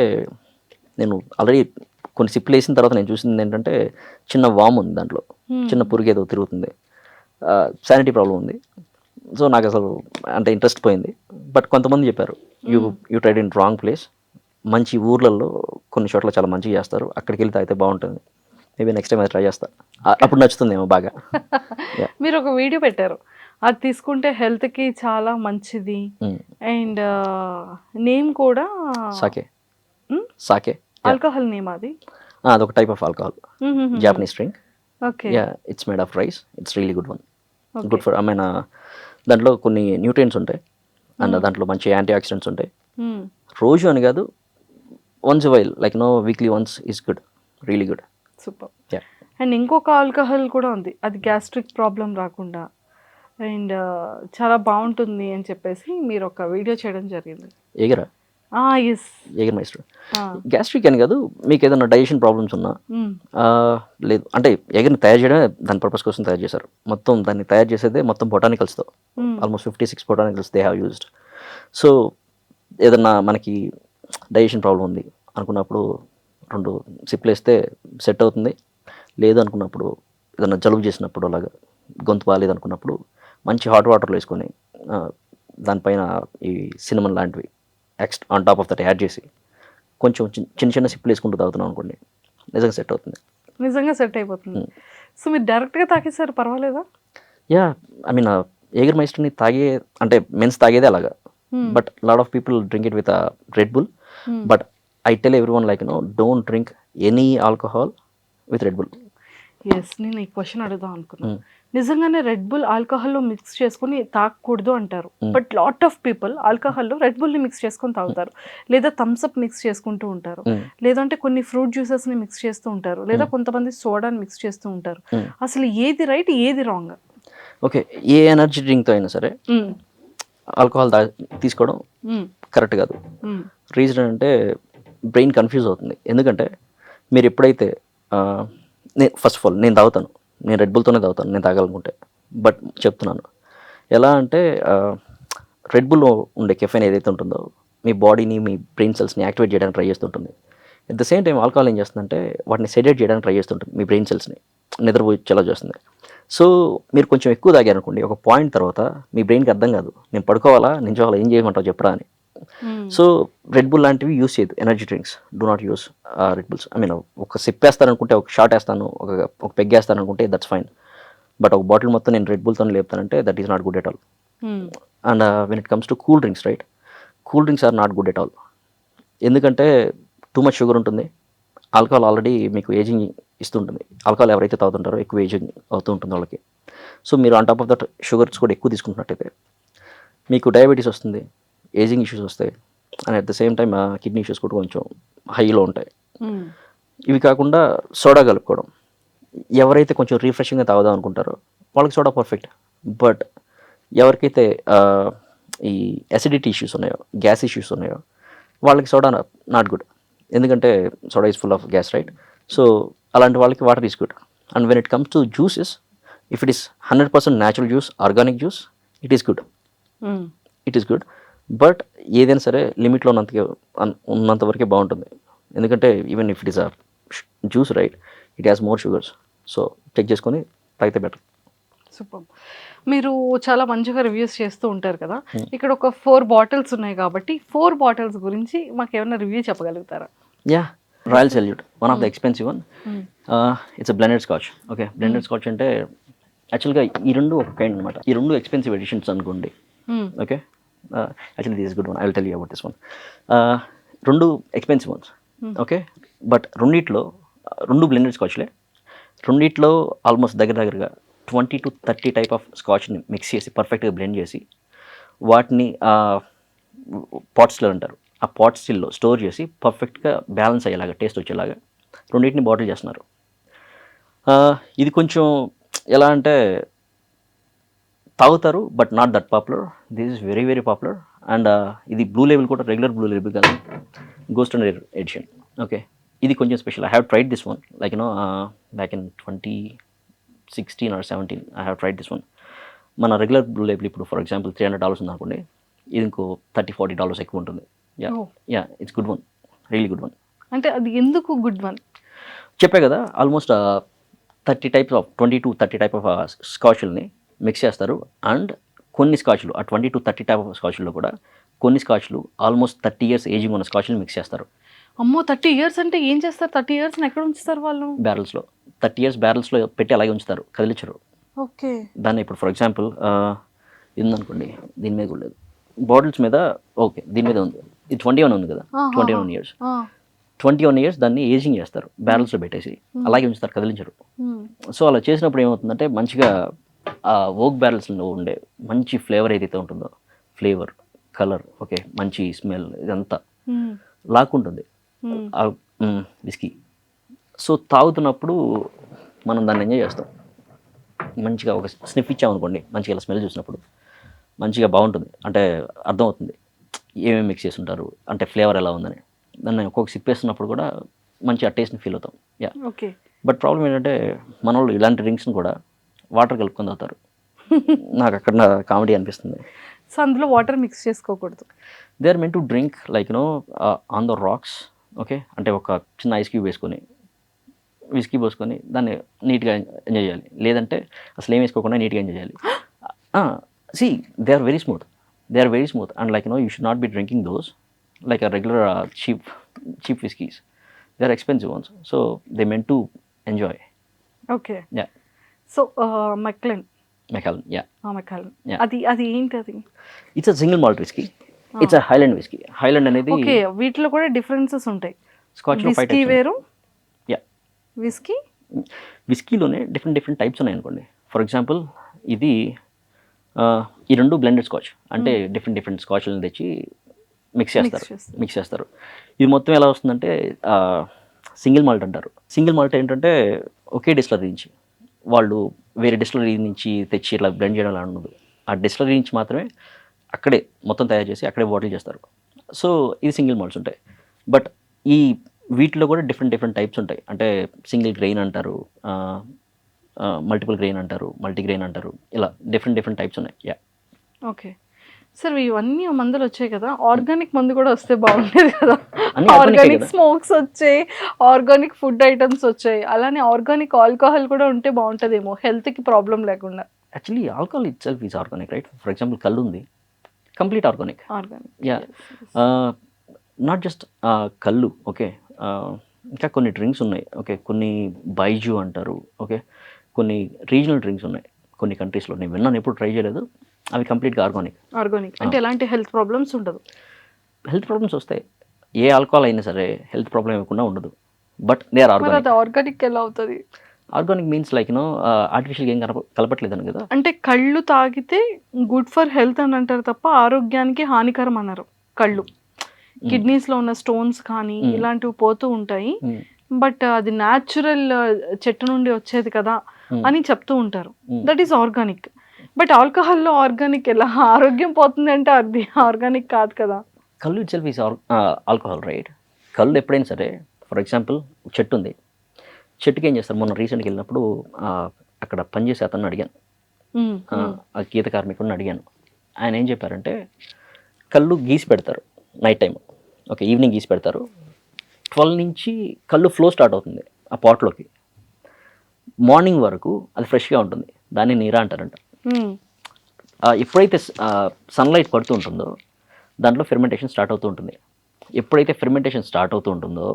నేను ఆల్రెడీ కొన్ని సిప్పులు వేసిన తర్వాత నేను చూసింది ఏంటంటే చిన్న వామ్ ఉంది దాంట్లో, చిన్న పురుగు ఏదో తిరుగుతుంది, శానిటీ ప్రాబ్లం ఉంది. సో నాకు అసలు అంటే ఇంట్రెస్ట్ పోయింది. బట్ కొంతమంది చెప్పారు you tried in wrong place, మంచి ఊర్లలో కొన్ని చోట్ల చాలా మంచిగా చేస్తారు, అక్కడికి వెళ్తే అయితే బాగుంటుంది, మేబీ నెక్స్ట్ టైం అది ట్రై చేస్తా, అప్పుడు నచ్చుతుందేమో బాగా. మీరు ఒక వీడియో పెట్టారు, అది తీసుకుంటే హెల్త్కి చాలా మంచిది అండ్ నేమ్ కూడా సాకే ఆల్కహాల్ నేమ్ అది? అదొక type of alcohol, Japanese drink. Okay. Yeah it's made of rice, it's really good one, good for, I mean దాంట్లో కొన్ని న్యూట్రియంట్స్ ఉంటాయి అండ్ దాంట్లో మంచి యాంటీ ఆక్సిడెంట్స్ ఉంటాయి. రోజు అని కాదు, once while like weekly once is good, really good. Super. Yeah and ఇంకొక ఆల్కహాల్ కూడా ఉంది, అది గ్యాస్ట్రిక్ ప్రాబ్లం రాకుండా అండ్ చాలా బాగుంటుంది అని చెప్పేసి మీరు ఒక వీడియో చేయడం జరిగింది. ఏగరా ఎస్, ఏగర్ మైస్టర్. గ్యాస్ట్రిక్ అని కాదు, మీకు ఏదైనా డైజెషన్ ప్రాబ్లమ్స్ ఉన్నా, లేదు అంటే ఎగర్ని తయారు చేయడమే దాని పర్పస్ కోసం తయారు చేశారు. మొత్తం దాన్ని తయారు చేసేదే మొత్తం బొటానికల్స్తో, almost 56 botanicals they have used. So ఏదన్నా మనకి డైజెషన్ ప్రాబ్లం ఉంది అనుకున్నప్పుడు 2 సిప్లు వేస్తే సెట్ అవుతుంది. లేదు అనుకున్నప్పుడు, ఏదన్నా జలుబు చేసినప్పుడు, అలాగా గొంతు బాగాలేదు అనుకున్నప్పుడు మంచి హాట్ వాటర్లో వేసుకొని దానిపైన ఈ సినమన్ లాంటివి on top of that add చేసి కొంచెం చిన్న చిన్న సిప్లు వేసుకుంటూ తాగుతున్నాం అనుకోండి, నిజంగా సెట్ అవుతుంది. నిజంగా సెట్ అయిపోతుంది. సో మీరు డైరెక్ట్‌గా తాగేసారు పర్వాలేదా? యా ఐ మీన్ ఏగర్ మైస్టర్ని తాగే అంటే మెన్స్ తాగేదే అలాగా. But lot of people drink it with red bull. But I tell every one like don't drink any alcohol with red bull. Yes. నేను ఈ క్వెషన్ అడుగుదాం అనుకున్నా. నిజంగానే రెడ్ బుల్ ఆల్కహాల్‌లో మిక్స్ చేసుకొని తాగకూడదు అంటారు. బట్ లాట్ ఆఫ్ పీపుల్ ఆల్కహాల్‌లో Red బుల్‌ని మిక్స్ చేసుకొని తాగుతారు. లేదా థమ్స్ అప్ మిక్స్ చేసుకుంటూ ఉంటారు. లేదంటే కొన్ని ఫ్రూట్ జ్యూసెస్‌ని మిక్స్ చేస్తూ ఉంటారు. లేదా కొంతమంది సోడాని మిక్స్ చేస్తూ ఉంటారు. అసలు ఏది రైట్? ఏది రాంగ్? ఓకే, ఏ ఎనర్జీ డ్రింక్తో అయినా సరే ఆల్కహాల్ తీసుకోవడం కరెక్ట్ కాదు. రీజన్ అంటే బ్రెయిన్ కన్ఫ్యూజ్ అవుతుంది. ఎందుకంటే మీరు ఎప్పుడైతే ఫస్ట్ ఆఫ్ ఆల్ నేను తాగుతాను, నేను రెడ్ బుల్తోనే తాగుతాను నేను తాగాలనుకుంటే. బట్ చెప్తున్నాను ఎలా అంటే రెడ్ బుల్లో ఉండే కెఫెన్ ఏదైతే ఉంటుందో మీ బాడీని మీ బ్రెయిన్ సెల్స్ని యాక్టివేట్ చేయడానికి ట్రై చేస్తుంటుంది. At the same time alcohol ఏం చేస్తుందంటే వాటిని సెడేట్ చేయడానికి ట్రై చేస్తుంటుంది, మీ బ్రెయిన్ సెల్స్ని నిద్రపోయేలా చేస్తుంది. సో మీరు కొంచెం ఎక్కువ తాగారనుకోండి, ఒక పాయింట్ తర్వాత మీ బ్రెయిన్కి అర్థం కాదు నేను పడుకోవాలా నించోవాలా ఏం చేయమంటావు చెప్పరా అని. సో రెడ్ బుల్ లాంటివి యూస్ చేయదు, energy drinks do not use Red Bulls. I mean ఒక సిప్ వేస్తాను అనుకుంటే, ఒక షాట్ వేస్తాను, ఒక పెగ్ వేస్తాను అనుకుంటే దట్స్ ఫైన్. బట్ ఒక బాటిల్ మొత్తం నేను రెడ్ బుల్తో లేపుతానంటే that is not good at all. And when it comes to cool drinks right, cool drinks are not good at all. ఎందుకంటే టూ మచ్ షుగర్ ఉంటుంది. ఆల్కహాల్ ఆల్రెడీ మీకు ageing ఇస్తుంటుంది. Alcohol ఎవరైతే తాగుతుంటారో ఎక్కువ ఏజింగ్ అవుతూ ఉంటుంది వాళ్ళకి. సో మీరు on top of that sugars కూడా ఎక్కువ తీసుకుంటున్నట్టయితే మీకు డయాబెటీస్ వస్తుంది, ఏజింగ్ ఇష్యూస్ వస్తాయి, and at the same time kidney issues కూడా కొంచెం హైలో ఉంటాయి. ఇవి కాకుండా సోడా కలుపుకోవడం, ఎవరైతే కొంచెం రిఫ్రెషింగ్గా తాగుదాం అనుకుంటారో వాళ్ళకి సోడా పర్ఫెక్ట్. బట్ ఎవరికైతే ఈ అసిడిటీ ఇష్యూస్ ఉన్నాయో, గ్యాస్ ఇష్యూస్ ఉన్నాయో వాళ్ళకి సోడా నాట్ గుడ్. ఎందుకంటే soda is full of gas right. So అలాంటి వాళ్ళకి water is good. And when it comes to juices, if it is 100% natural juice, organic juice, it is good. It is good. But ఏదైనా సరే లిమిట్లో ఉన్నంత వరకే బాగుంటుంది. ఎందుకంటే even if it is a juice right, it has more sugars. So check చేసుకొని తాగితే better. Super. మీరు చాలా మంచిగా రివ్యూస్ చేస్తూ ఉంటారు కదా. ఇక్కడ ఒక 4 బాటిల్స్ ఉన్నాయి కాబట్టి 4 బాటిల్స్ గురించి మాకు ఏమైనా రివ్యూ చెప్పగలుగుతారా? Yeah, royal salute one of the expensive one. It's a blended scotch. Okay, blended scotch అంటే యాక్చువల్గా ఈ రెండు ఒక కైండ్ అనమాట. ఈ రెండు ఎక్స్పెన్సివ్ ఎడిషన్స్ అనుకోండి. Okay, actually this good one, I will tell you about this one. రెండు ఎక్స్పెన్సివ్ వన్స్. ఓకే, బట్ రెండిట్లో రెండు బ్లెండెడ్ స్కాచ్లే. రెండిట్లో ఆల్మోస్ట్ దగ్గరగా 20 to 30 టైప్ ఆఫ్ స్కాచ్ని మిక్స్ చేసి పర్ఫెక్ట్గా బ్లెండ్ చేసి వాటిని పాట్ స్టిల్ అంటారు, ఆ పాట్ స్టిల్లో స్టోర్ చేసి పర్ఫెక్ట్గా బ్యాలెన్స్ అయ్యేలాగా టేస్ట్ వచ్చేలాగా రెండింటిని బాటిల్ చేస్తున్నారు. ఇది కొంచెం ఎలా అంటే తాగుతారు but not that popular. This is very very popular. And ఇది బ్లూ లేబుల్ కూడా రెగ్యులర్ బ్లూ లేబుల్ కానీ గోస్ట్ అండ్ ఎడిషన్. ఓకే, ఇది కొంచెం special. I have tried this one like back in 2016 or 17 I have tried this one. మన regular blue label ఇప్పుడు for example $300 ఉంది అనుకోండి, ఇది ఇంకో $30-40 ఎక్కువ ఉంటుంది. Yeah it's good one, really good one. అంటే అది ఎందుకు గుడ్ వన్? చెప్పే కదా, almost 30 types of 20 to 30 type of స్కాచ్లని మిక్స్ చేస్తారు. అండ్ కొన్ని స్కాచ్లు ఆ 20 to 30 టైప్ ఆఫ్ స్కాచ్ల్లో కూడా కొన్ని స్కాచ్లు ఆల్మోస్ట్ 30 years ఏజింగ్ ఉన్న స్కాచ్ని మిక్స్ చేస్తారు. అమ్మో, 30 years అంటే ఏం చేస్తారు? 30 years ఎక్కడ ఉంచుతారు వాళ్ళు? బ్యారల్స్లో 30 years బ్యారల్స్లో పెట్టి అలాగే ఉంచుతారు, కదిలించరు. ఓకే, దాన్ని ఇప్పుడు ఫర్ ఎగ్జాంపుల్ ఉందనుకోండి, దీని మీద కూడా లేదు, బాటిల్స్ మీద ఓకే దీని మీద ఉంది, ఇది 21 ఉంది కదా, 21 years. 21 years దాన్ని ఏజింగ్ చేస్తారు, బ్యారల్స్లో పెట్టేసి అలాగే ఉంచుతారు, కదిలించరు. సో అలా చేసినప్పుడు ఏమవుతుందంటే మంచిగా ఆ ఓక్ బ్యారల్స్లో ఉండే మంచి ఫ్లేవర్ ఏదైతే ఉంటుందో, ఫ్లేవర్, కలర్, ఓకే, మంచి స్మెల్, ఇదంతా లాక్కుంటుంది విస్కీ. సో తాగుతున్నప్పుడు మనం దాన్ని ఎంజాయ్ చేస్తాం. మంచిగా ఒక స్నిఫ్ ఇచ్చామనుకోండి, మంచిగా ఇలా స్మెల్ చూసినప్పుడు మంచిగా బాగుంటుంది. అంటే అర్థమవుతుంది ఏమేమి మిక్స్ చేసి ఉంటారు, అంటే ఫ్లేవర్ ఎలా ఉందని. దాన్ని ఒక్కొక్క సిప్ వేస్తున్నప్పుడు కూడా మంచి ఆ టేస్ట్ని ఫీల్ అవుతాం. Yeah, okay. బట్ ప్రాబ్లం ఏంటంటే మన వాళ్ళు ఇలాంటి డ్రింక్స్ని కూడా వాటర్ కలుపుకొని తాగుతారు. నాకు అక్కడ కామెడీ అనిపిస్తుంది. సో అందులో వాటర్ మిక్స్ చేసుకోకూడదు. They are meant to drink like on the rocks. Okay, అంటే ఒక చిన్న ఐస్ క్యూబ్ వేసుకొని విస్కీ పోసుకొని దాన్ని నీట్గా ఎంజాయ్ చేయాలి. లేదంటే అసలు ఏం వేసుకోకుండా నీట్గా ఎంజాయ్ చేయాలి. See they are very smooth and like you should not be drinking those like a regular cheap whiskies. They are expensive ones. So they meant to enjoy. Okay. Yeah. So Macallan Macallan. Yeah. Macallan Yeah. అది ఏంటి అది? It's a single malt whisky. It's a Highland whisky. Highland అనేది okay, వీటిలో కూడా differences ఉంటాయి. స్కాచ్లో 5 whisky types. వేరు, yeah. Whisky విస్కీలోనే డిఫరెంట్ టైప్స్ ఉన్నాయనుకోండి. ఫర్ ఎగ్జాంపుల్ ఇది ఈ రెండు బ్లెండెడ్ స్కాచ్ అంటే డిఫరెంట్ స్కాచ్లను తెచ్చి మిక్స్ చేస్తారు. ఇది మొత్తం ఎలా వస్తుందంటే సింగిల్ మాల్ట్ అంటారు. సింగిల్ మాల్ట్ ఏంటంటే ఒకే డిస్టిలరీ నుంచి, వాళ్ళు వేరే డిస్టిలరీ నుంచి తెచ్చి ఇట్లా బ్లెండ్ చేయడం అలా ఉండదు. ఆ డిస్టిలరీ నుంచి మాత్రమే అక్కడే మొత్తం తయారు చేసి అక్కడే బాటిల్ చేస్తారు. సో ఇది సింగిల్ మాల్ట్స్ ఉంటాయి. బట్ ఈ వీటిలో కూడా డిఫరెంట్ టైప్స్ ఉంటాయి. అంటే సింగిల్ గ్రెయిన్ అంటారు, మల్టిపుల్ గ్రెయిన్ అంటారు, మల్టీ గ్రెయిన్ అంటారు, ఇలా డిఫరెంట్ టైప్స్ ఉన్నాయి. యా. ఓకే సార్, ఇవన్నీ మందులు వచ్చాయి కదా, ఆర్గానిక్ మందు కూడా వస్తే బాగుండేది కదా. అన్నీ organic ఏ ఆర్గానిక్ కదా. స్మోక్స్ వచ్చాయి, ఆర్గానిక్ ఫుడ్ ఐటమ్స్ వచ్చాయి, అలానే ఆర్గానిక్ ఆల్కహాల్ కూడా ఉంటే బాగుంటుందేమో హెల్త్కి ప్రాబ్లం లేకుండా. Actually alcohol it self is organic, right? For example కళ్ళు ఉంది, complete organic. Organic. Yeah. Not just కళ్ళు, ఓకే. ఇంకా కొన్ని డ్రింక్స్ ఉన్నాయి, ఓకే. కొన్ని బైజు అంటారు, ఓకే. కొన్ని రీజనల్ డ్రింక్స్ ఉన్నాయి కొన్ని కంట్రీస్లో. నేను విన్నాను, ఎప్పుడు ట్రై చేయలేదు. అవి కంప్లీట్గా ఆర్గానిక్ అంటే ఎలాంటి హెల్త్ ప్రాబ్లమ్స్ ఉండదు. హెల్త్ ప్రాబ్లమ్స్ వస్తాయి, ఏ ఆల్కహాల్ అయినా సరే హెల్త్ ప్రాబ్లం ఇవ్వకుండా ఉండదు. బట్ దే ఆర్ మరి ఆర్గానిక్. అది ఆర్గానిక్ ఎలా అవుతుంది? ఆర్గానిక్ మీన్స్ లైక్ ఆర్టిఫిషియల్గా ఏం కలపట్లేదని కదా. అంటే కళ్ళు తాగితే గుడ్ ఫర్ హెల్త్ అని అంటారు తప్ప ఆరోగ్యానికి హానికరం అన్నారు. కళ్ళు కిడ్నీస్లో ఉన్న స్టోన్స్ కానీ ఇలాంటివి పోతూ ఉంటాయి, బట్ అది న్యాచురల్ చెట్టు నుండి వచ్చేది కదా అని చెప్తూ ఉంటారు. That is organic. బట్ ఆల్కహాల్లో ఆర్గానిక్ ఎలా? ఆరోగ్యం పోతుంది అంటే అది ఆర్గానిక్ కాదు కదా. కళ్ళు itself is alcohol, right? కళ్ళు ఎప్పుడైనా సరే, ఫర్ ఎగ్జాంపుల్ చెట్టు ఉంది, చెట్టుకి ఏం చేస్తారు? మొన్న రీసెంట్గా వెళ్ళినప్పుడు అక్కడ పనిచేసే అతన్ని అడిగాను, ఆ గీత కార్మికుడిని అడిగాను. ఆయన ఏం చెప్పారంటే కళ్ళు గీసి పెడతారు నైట్ టైం, ఓకే. ఈవినింగ్ గీసి పెడతారు. 12 నుంచి కళ్ళు ఫ్లో స్టార్ట్ అవుతుంది ఆ పాట్లోకి. మార్నింగ్ వరకు అది ఫ్రెష్గా ఉంటుంది, దాన్ని నీరా అంటారంట. ఎప్పుడైతే సన్లైట్ పడుతూ ఉంటుందో దాంట్లో ఫెర్మెంటేషన్ స్టార్ట్ అవుతూ ఉంటుంది. ఎప్పుడైతే ఫెర్మెంటేషన్ స్టార్ట్ అవుతూ ఉంటుందో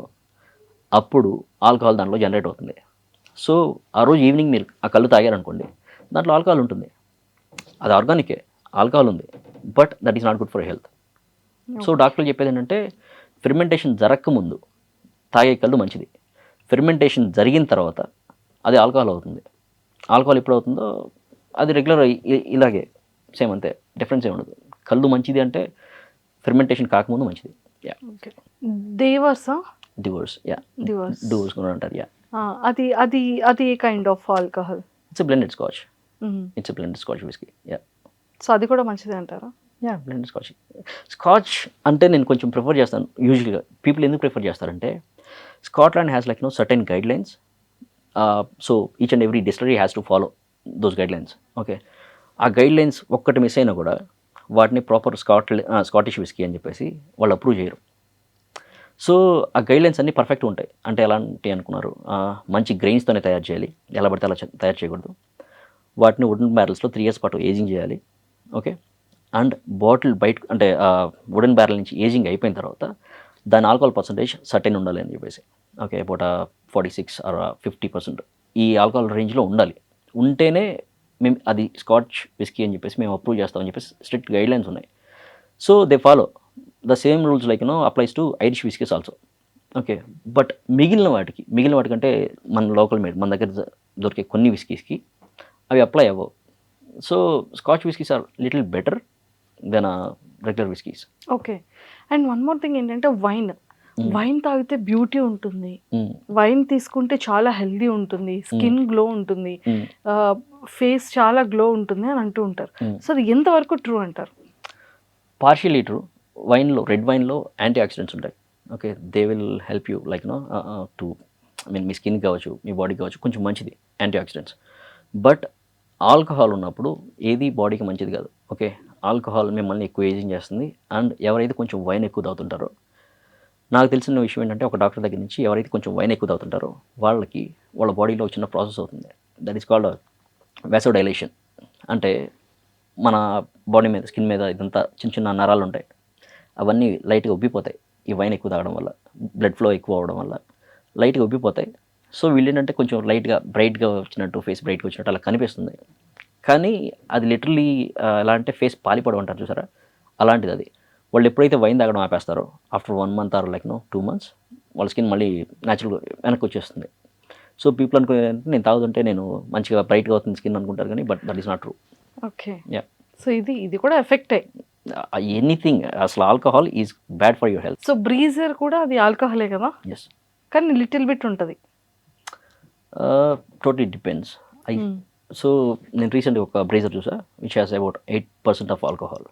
అప్పుడు ఆల్కహాల్ దాంట్లో జనరేట్ అవుతుంది. సో ఆ రోజు ఈవినింగ్ మీరు ఆ కళ్ళు తాగారనుకోండి, దాంట్లో ఆల్కహాల్ ఉంటుంది. అది ఆర్గానికే, ఆల్కహాల్ ఉంది, but that is not good for health. So డాక్టర్లు చెప్పేది ఏంటంటే ఫెర్మెంటేషన్ జరగకముందు తాగే కళ్ళు మంచిది. ఫెర్మెంటేషన్ జరిగిన తర్వాత అది ఆల్కహాల్ అవుతుంది. ఆల్కహాల్ ఎప్పుడు అవుతుందో అది రెగ్యులర్ ఇలాగే సేమ్, అంతే, డిఫరెన్స్ ఏమి ఉండదు. కళ్ళు మంచిది అంటే ఫెర్మెంటేషన్ కాకముందు మంచిది. యా. దేవర్సా? డివోర్స్. యా. డివోర్స్ కూడా అంటారు. యా. అది అది అది ఏ kind of alcohol? It's blended Scotch. It's blended Scotch whisky. Yeah. So అది కూడా మంచిదే అంటారా? Yeah, blended scotch. స్కాచ్ అంటే నేను కొంచెం ప్రిఫర్ చేస్తాను. యూజువల్గా పీపుల్ ఎందుకు ప్రిఫర్ చేస్తారంటే Scotland has like certain guide lines. So each and every distillery has to follow those guide lines, okay. ఆ గైడ్ లైన్స్ ఒక్కటి మిస్ అయినా కూడా వాటిని ప్రాపర్ స్కాటిష్ విస్కీ అని చెప్పేసి వాళ్ళు అప్రూవ్ చేయరు. సో ఆ గైడ్ లైన్స్ అన్నీ పర్ఫెక్ట్గా ఉంటాయి. అంటే ఎలాంటి అనుకున్నారు, మంచి గ్రెయిన్స్తోనే తయారు చేయాలి, ఎలా పడితే అలా తయారు చేయకూడదు. వాటిని వుడెన్ బ్యారల్స్లో 3 years పాటు ఏజింగ్ చేయాలి, ఓకే. అండ్ బాటిల్ బయట అంటే వుడెన్ బ్యారల్ నుంచి ఏజింగ్ అయిపోయిన తర్వాత దాని ఆల్కహాల్ పర్సంటేజ్ సర్టెన్ ఉండాలి అని చెప్పేసి, ఓకే. అబౌట్ 46 or 50% ఈ ఆల్కహాల్ రేంజ్లో ఉండాలి. ఉంటేనే మేము అది స్కాచ్ విస్కీ అని చెప్పేసి మేము అప్రూవ్ చేస్తామని చెప్పేసి స్ట్రిక్ట్ గైడ్ లైన్స్ ఉన్నాయి. So they follow the same rules like applies to Irish whiskies also, okay. But మిగిలిన వాటికంటే మన లోకల్ మేడ్ మన దగ్గర దొరికే కొన్ని విస్కీస్కి అవి అప్లై అవ్వవు. So Scotch whiskies are little better than regular whiskies. Okay. And one more thing ఏంటంటే వైన్ తాగితే బ్యూటీ ఉంటుంది, వైన్ తీసుకుంటే చాలా హెల్దీ ఉంటుంది, స్కిన్ గ్లో ఉంటుంది, ఫేస్ చాలా గ్లో ఉంటుంది అని అంటూ ఉంటారు. సో అది ఎంతవరకు ట్రూ అంటారు? Partially true. వైన్లో, రెడ్ వైన్లో యాంటీ ఆక్సిడెంట్స్ ఉంటాయి, okay. They will help you like to మీ స్కిన్ కావచ్చు, మీ బాడీ కావచ్చు, కొంచెం మంచిది యాంటీ ఆక్సిడెంట్స్. బట్ ఆల్కహాల్ ఉన్నప్పుడు ఏది బాడీకి మంచిది కాదు, ఓకే. ఆల్కహాల్ మిమ్మల్ని ఎక్కువ ఏజింగ్ చేస్తుంది. అండ్ ఎవరైతే కొంచెం వైన్ ఎక్కువ తాగుతుంటారో, నాకు తెలిసిన విషయం ఏంటంటే ఒక డాక్టర్ దగ్గర నుంచి ఎవరైతే కొంచెం వైన్ ఎక్కువ తాగుతుంటారో వాళ్ళ బాడీలో చిన్న ప్రాసెస్ అవుతుంది, దట్ ఈస్ కాల్డ్ వాసోడైలేషన్. అంటే మన బాడీ మీద, స్కిన్ మీద ఇదంతా చిన్న నరాలు ఉంటాయి, అవన్నీ లైట్గా ఉబ్బిపోతాయి ఈ వైన్ ఎక్కువ తాగడం వల్ల. బ్లడ్ ఫ్లో ఎక్కువ అవ్వడం వల్ల లైట్గా ఉబ్బిపోతాయి. సో వీళ్ళేంటంటే కొంచెం లైట్గా బ్రైట్గా వచ్చినట్టు, ఫేస్ బ్రైట్గా వచ్చినట్టు అలా కనిపిస్తుంది. కానీ అది లిటరల్లీ ఎలా అంటే ఫేస్ పాలిపోవడం అంటారు చూసారా, అలాంటిది అది. వాళ్ళు ఎప్పుడైతే వైన్ తాగడం ఆపేస్తారో ఆఫ్టర్ 1 మంత్ ఆర్ 2 మంత్స్ వాళ్ళ స్కిన్ మళ్ళీ న్యాచురల్గా వెనక్కి వచ్చేస్తుంది. సో పీపుల్ అనుకునే నేను తాగుతుంటే నేను మంచిగా బ్రైట్గా అవుతుంది స్కిన్ అనుకుంటారు, కానీ but that is not true. Okay. Yeah, so ఇది కూడా ఎఫెక్టే. ఎనీథింగ్ అసలు alcohol is bad for your health. So breezer కూడా అది ఆల్కహాలే కదా, ఎస్, కానీ లిటిల్ బిట్ ఉంటుంది. Totally depends. సో నేను రీసెంట్గా ఒక బ్రేజర్ చూసా which has about 8% of alcohol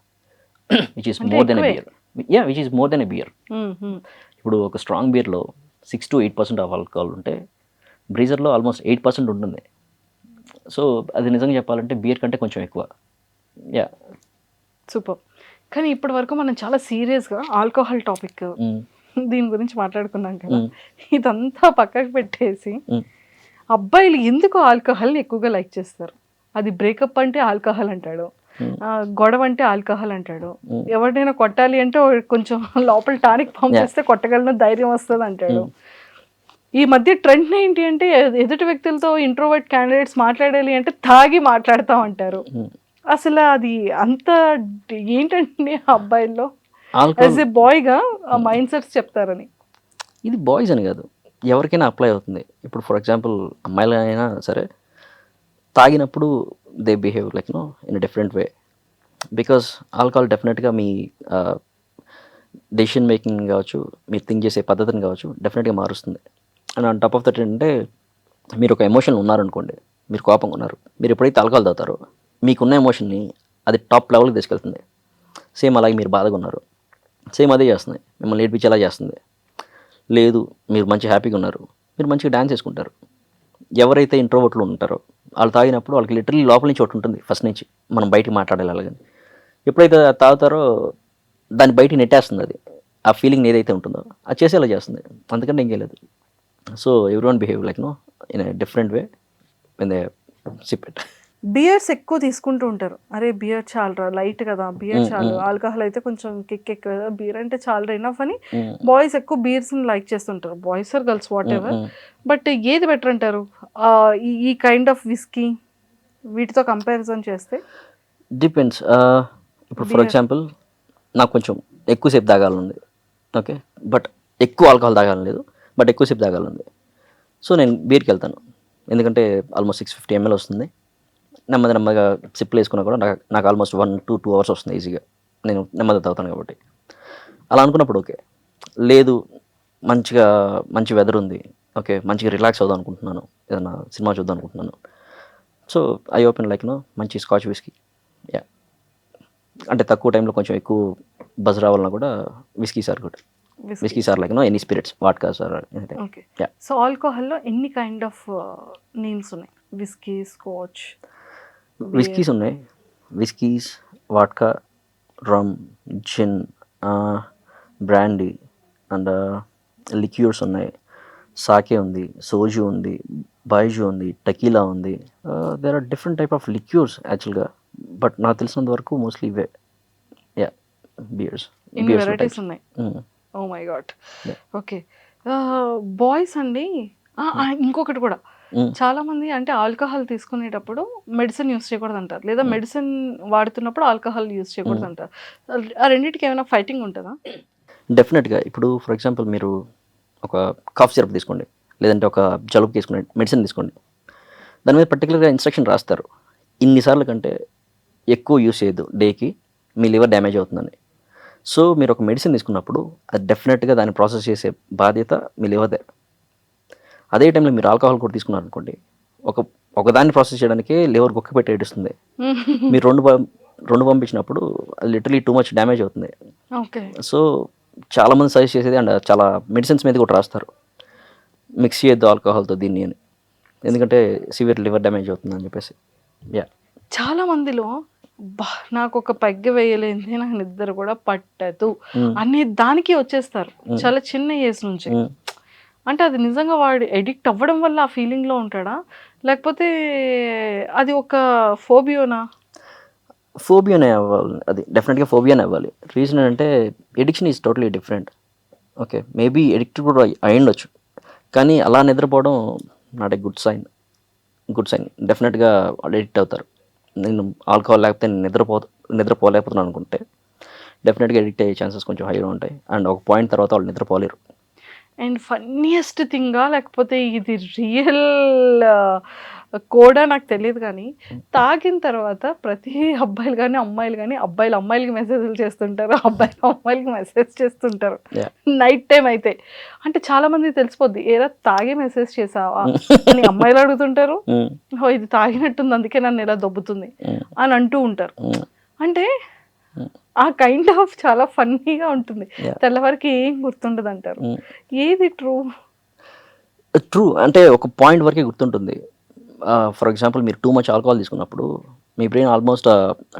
which is అంటే మోర్ దెన్ ఎ ఎక్కువే. Beer. Yeah, which is more than a beer. ఇప్పుడు ఒక స్ట్రాంగ్ బియర్లో 6 to 8% ఆఫ్ ఆల్కహాల్ ఉంటే బ్రీజర్లో ఆల్మోస్ట్ 8% ఉంటుంది. సో అది నిజంగా చెప్పాలంటే బియర్ కంటే కొంచెం ఎక్కువ. Yeah, super. కానీ ఇప్పటి వరకు మనం చాలా సీరియస్గా ఆల్కహాల్ టాపిక్ దీని గురించి మాట్లాడుకున్నాం కదా, ఇదంతా పక్కకు పెట్టేసి అబ్బాయిలు ఎందుకు ఆల్కహాల్ని ఎక్కువగా లైక్ చేస్తారు? అది బ్రేకప్ అంటే ఆల్కహాల్ అంటాడు, గొడవ అంటే ఆల్కహాల్ అంటాడు, ఎవరినైనా కొట్టాలి అంటే కొంచెం లోపల టానిక్ పంపిస్తే కొట్టగలను ధైర్యం వస్తుంది అంటాడు. ఈ మధ్య ట్రెండ్ ఏంటి అంటే ఎదుటి వ్యక్తులతో ఇంట్రోవర్ట్ క్యాండిడేట్స్ మాట్లాడాలి అంటే తాగి మాట్లాడతాం అంటారు. అసలు అది అంత ఏంటంటే అబ్బాయిల్లో యాజ్ ఏ బాయ్గా ఆ మైండ్ సెట్స్ చెప్తారని. ఇది బాయ్స్ అని కాదు, ఎవరికైనా అప్లై అవుతుంది. ఇప్పుడు ఫర్ ఎగ్జాంపుల్ అమ్మాయిలైనా సరే తాగినప్పుడు they behave in a different way, because alcohol డెఫినెట్గా మీ డెసిషన్ మేకింగ్ కావచ్చు, మీరు థింక్ చేసే పద్ధతిని కావచ్చు డెఫినెట్గా మారుస్తుంది. And on top of that ఏంటంటే మీరు ఒక ఎమోషన్ ఉన్నారనుకోండి, మీరు కోపంగా ఉన్నారు, మీరు ఎప్పుడైతే ఆల్కహాల్ తాగుతారో మీకున్న ఎమోషన్ని అది టాప్ లెవెల్కి తీసుకెళ్తుంది. సేమ్ అలాగే మీరు బాధగా ఉన్నారు, సేమ్ అదే చేస్తుంది, మిమ్మల్ని ఏడిపించేలా చేస్తుంది. లేదు మీరు మంచి హ్యాపీగా ఉన్నారు, మీరు మంచిగా డ్యాన్స్ చేసుకుంటారు. ఎవరైతే ఇంట్రోవర్ట్లు ఉంటారో వాళ్ళు తాగినప్పుడు వాళ్ళకి లిటరల్లీ లోపల నుంచి ఒకటి ఉంటుంది ఫస్ట్ నుంచి, మనం బయటికి మాట్లాడాలి అలాగని. ఎప్పుడైతే తాగుతారో దాన్ని బయటికి నెట్టేస్తుంది, అది ఆ ఫీలింగ్ ఏదైతే ఉంటుందో అది చేసేలా చేస్తుంది, అందుకంటే ఇంకేం లేదు. So every one behave in a different way when they SIP it. Beers ఎక్కువ తీసుకుంటూ ఉంటారు, అరే బియర్ చాలరా లైట్ కదా, బియర్ చాలు, ఆల్కహాల్ అయితే కొంచెం కిక్ ఎక్కువ కదా, బియర్ అంటే చాలరా ఇనఫ్ అని బాయ్స్ ఎక్కువ బీర్స్ని లైక్ చేస్తుంటారు, boys are girls what ever. But ఏది బెటర్ అంటారు ఈ కైండ్ ఆఫ్ విస్కీ వీటితో కంపారిజన్ చేస్తే? డిపెండ్స్. ఇప్పుడు ఫర్ ఎగ్జాంపుల్ నాకు కొంచెం ఎక్కువసేపు తాగాలనుంది, ఓకే, బట్ ఎక్కువ ఆల్కహాల్ తాగాలని లేదు, బట్ ఎక్కువసేపు తాగాలనుంది. సో నేను బీర్కి వెళ్తాను, ఎందుకంటే ఆల్మోస్ట్ 650 ml వస్తుంది. నెమ్మదిగా సిప్లు వేసుకున్నా కూడా నాకు ఆల్మోస్ట్ 1 to 2 hours వస్తుంది ఈజీగా, నేను నెమ్మదిగా తాగుతాను కాబట్టి. అలా అనుకున్నప్పుడు ఓకే. లేదు మంచి వెదర్ ఉంది, ఓకే, మంచిగా రిలాక్స్ అవుదాం అనుకుంటున్నాను, ఏదైనా సినిమా చూద్దాం అనుకుంటున్నాను. సో ఐ ఓపెన్ మంచి స్కాచ్ విస్కీ. యా, అంటే తక్కువ టైంలో కొంచెం ఎక్కువ బజ్ రావాలన్నా కూడా whisky sir good. Whisky sir any spirits, vodka sir. Okay. So ఆల్కహాల్లో ఎన్ని కైండ్ ఆఫ్ నేమ్స్ ఉన్నాయి? విస్కీ, స్కాచ్, విస్కీస్ ఉన్నాయి, whiskies, vodka, rum, gin, brandy and liqueurs ఉన్నాయి, సాకే ఉంది, సోజు ఉంది, బైజు ఉంది, టకీలా ఉంది. There are different type of liqueurs యాక్చువల్గా, బట్ నాకు తెలిసినంత వరకు మోస్ట్లీ ఇవే. Yeah, beers. ఇన్ని వెరైటీస్ ఉన్నాయి. Oh my god. Okay. Boys అండి, ఇంకొకటి కూడా చాలా మంది అంటే ఆల్కహాల్ తీసుకునేటప్పుడు మెడిసిన్ యూస్ చేయకూడదు అంటారు, లేదా మెడిసిన్ వాడుతున్నప్పుడు ఆల్కహాల్ యూస్ చేయకూడదు అంటారు. ఆ రెండింటికి ఏమైనా ఫైటింగ్ ఉంటుందా? డెఫినెట్గా. ఇప్పుడు ఫర్ ఎగ్జాంపుల్ మీరు ఒక కాఫ్ సిరప్ తీసుకోండి, లేదంటే ఒక జలుబు తీసుకునే మెడిసిన్ తీసుకోండి, దాని మీద పర్టికులర్గా ఇన్స్ట్రక్షన్ రాస్తారు, ఇన్నిసార్లు కంటే ఎక్కువ యూస్ చేయొద్దు, డేకి మీ లివర్ డ్యామేజ్ అవుతుందని. సో మీరు ఒక మెడిసిన్ తీసుకున్నప్పుడు అది డెఫినెట్గా దాన్ని ప్రాసెస్ చేసే బాధ్యత మీ లివర్దే. అదే టైంలో మీరు ఆల్కహాల్ కూడా తీసుకున్నారనుకోండి, ఒకదాన్ని ప్రాసెస్ చేయడానికే లివర్ గొక్క పెట్టి ఏడుస్తుంది. మీరు రెండు పంపించినప్పుడు అది లిటరలీ టూ మచ్ డ్యామేజ్ అవుతుంది. ఓకే. సో చాలామంది సజెస్ట్ చేసేది అండ్ చాలా మెడిసిన్స్ మీద కూడా రాస్తారు, మిక్స్ చేయొద్దు ఆల్కహాల్తో దీన్ని అని, ఎందుకంటే సివియర్ లివర్ డ్యామేజ్ అవుతుందని చెప్పేసి. యా, చాలా మందిలో నాకు ఒక పెగ్గ వేయలేంది, నాకు నిద్ర కూడా పట్టదు అనే దానికి వచ్చేస్తారు చాలా చిన్న ఏజ్ నుంచి. అంటే అది నిజంగా వాడు ఎడిక్ట్ అవ్వడం వల్ల ఆ ఫీలింగ్లో ఉంటాడా, లేకపోతే అది ఒక ఫోబియోనా? ఫోబియానే అవ్వాలి, అది డెఫినెట్గా ఫోబియానే అవ్వాలి. రీజన్ ఏంటంటే addiction is totally different. Okay, maybe addict కూడా అయి ఉండొచ్చు, కానీ అలా నిద్రపోవడం నాట్ ఏ గుడ్ సైన్. డెఫినెట్గా అడిక్ట్ అవుతారు. నేను ఆల్కహాల్ లేకపోతే నేను నిద్రపోలేకపోతున్నాను అనుకుంటే డెఫినెట్గా అడిక్ట్ అయ్యే ఛాన్సెస్ కొంచెం హైగా ఉంటాయి. అండ్ ఒక పాయింట్ తర్వాత వాళ్ళు నిద్రపోలేరు. అండ్ ఫన్నీయెస్ట్ థింగా లేకపోతే ఇది రియల్ కోడా నాకు తెలియదు కానీ తాగిన తర్వాత ప్రతి అబ్బాయిలు కానీ అమ్మాయిలు కానీ అబ్బాయిలు అమ్మాయిలకి మెసేజ్లు చేస్తుంటారు, అబ్బాయిలు అమ్మాయిలకి మెసేజ్ చేస్తుంటారు నైట్ టైం అయితే. అంటే చాలా మంది తెలిసిపోద్ది ఏరా తాగి మెసేజ్ చేసావా అని అమ్మాయిలు అడుగుతుంటారు. ఓ ఇది తాగినట్టుంది అందుకే నన్ను ఇలా దొబ్బుతుంది అని అంటూ ఉంటారు. అంటే ఆ కైండ్ ఆఫ్ చాలా ఫన్నీగా ఉంటుంది. తెల్లవారికి ఏం గుర్తుండదు అంటారు. ఏది ట్రూ అంటే ఒక పాయింట్ వరకే గుర్తుంటుంది. ఫర్ ఎగ్జాంపుల్ మీరు టూ మచ్ ఆల్కహాల్ తీసుకున్నప్పుడు మీ బ్రెయిన్ ఆల్మోస్ట్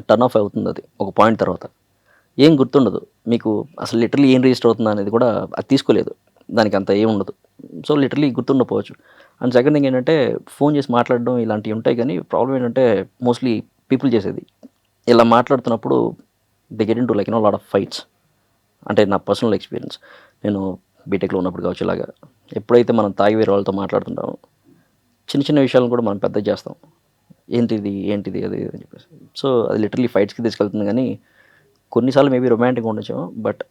టర్న్ ఆఫ్ అవుతుంది. అది ఒక పాయింట్ తర్వాత ఏం గుర్తుండదు మీకు. అసలు లిటరలీ ఏం రిజిస్టర్ అవుతుంది అనేది కూడా అది తీసుకోలేదు, దానికి అంత ఏం ఉండదు. సో లిటరలీ గుర్తుండకపోవచ్చు. అండ్ సెకండ్ థింగ్ ఏంటంటే ఫోన్ చేసి మాట్లాడడం ఇలాంటివి ఉంటాయి. కానీ ప్రాబ్లం ఏంటంటే మోస్ట్లీ పీపుల్ చేసేది ఇలా మాట్లాడుతున్నప్పుడు they get in to like lot of fights. అంటే నా పర్సనల్ ఎక్స్పీరియన్స్, నేను బీటెక్లో ఉన్నప్పుడు కావచ్చు, ఇలాగా ఎప్పుడైతే మనం తాగి వేరే వాళ్ళతో మాట్లాడుతుంటామో చిన్న చిన్న విషయాలను కూడా మనం పెద్ద చేస్తాం. ఏంటిది అది అని చెప్పేసి. సో అది లిటరలీ ఫైట్స్కి తీసుకెళ్తుంది. కానీ కొన్నిసార్లు మేబీ రొమాంటిక్ ఉండొచ్చు, బట్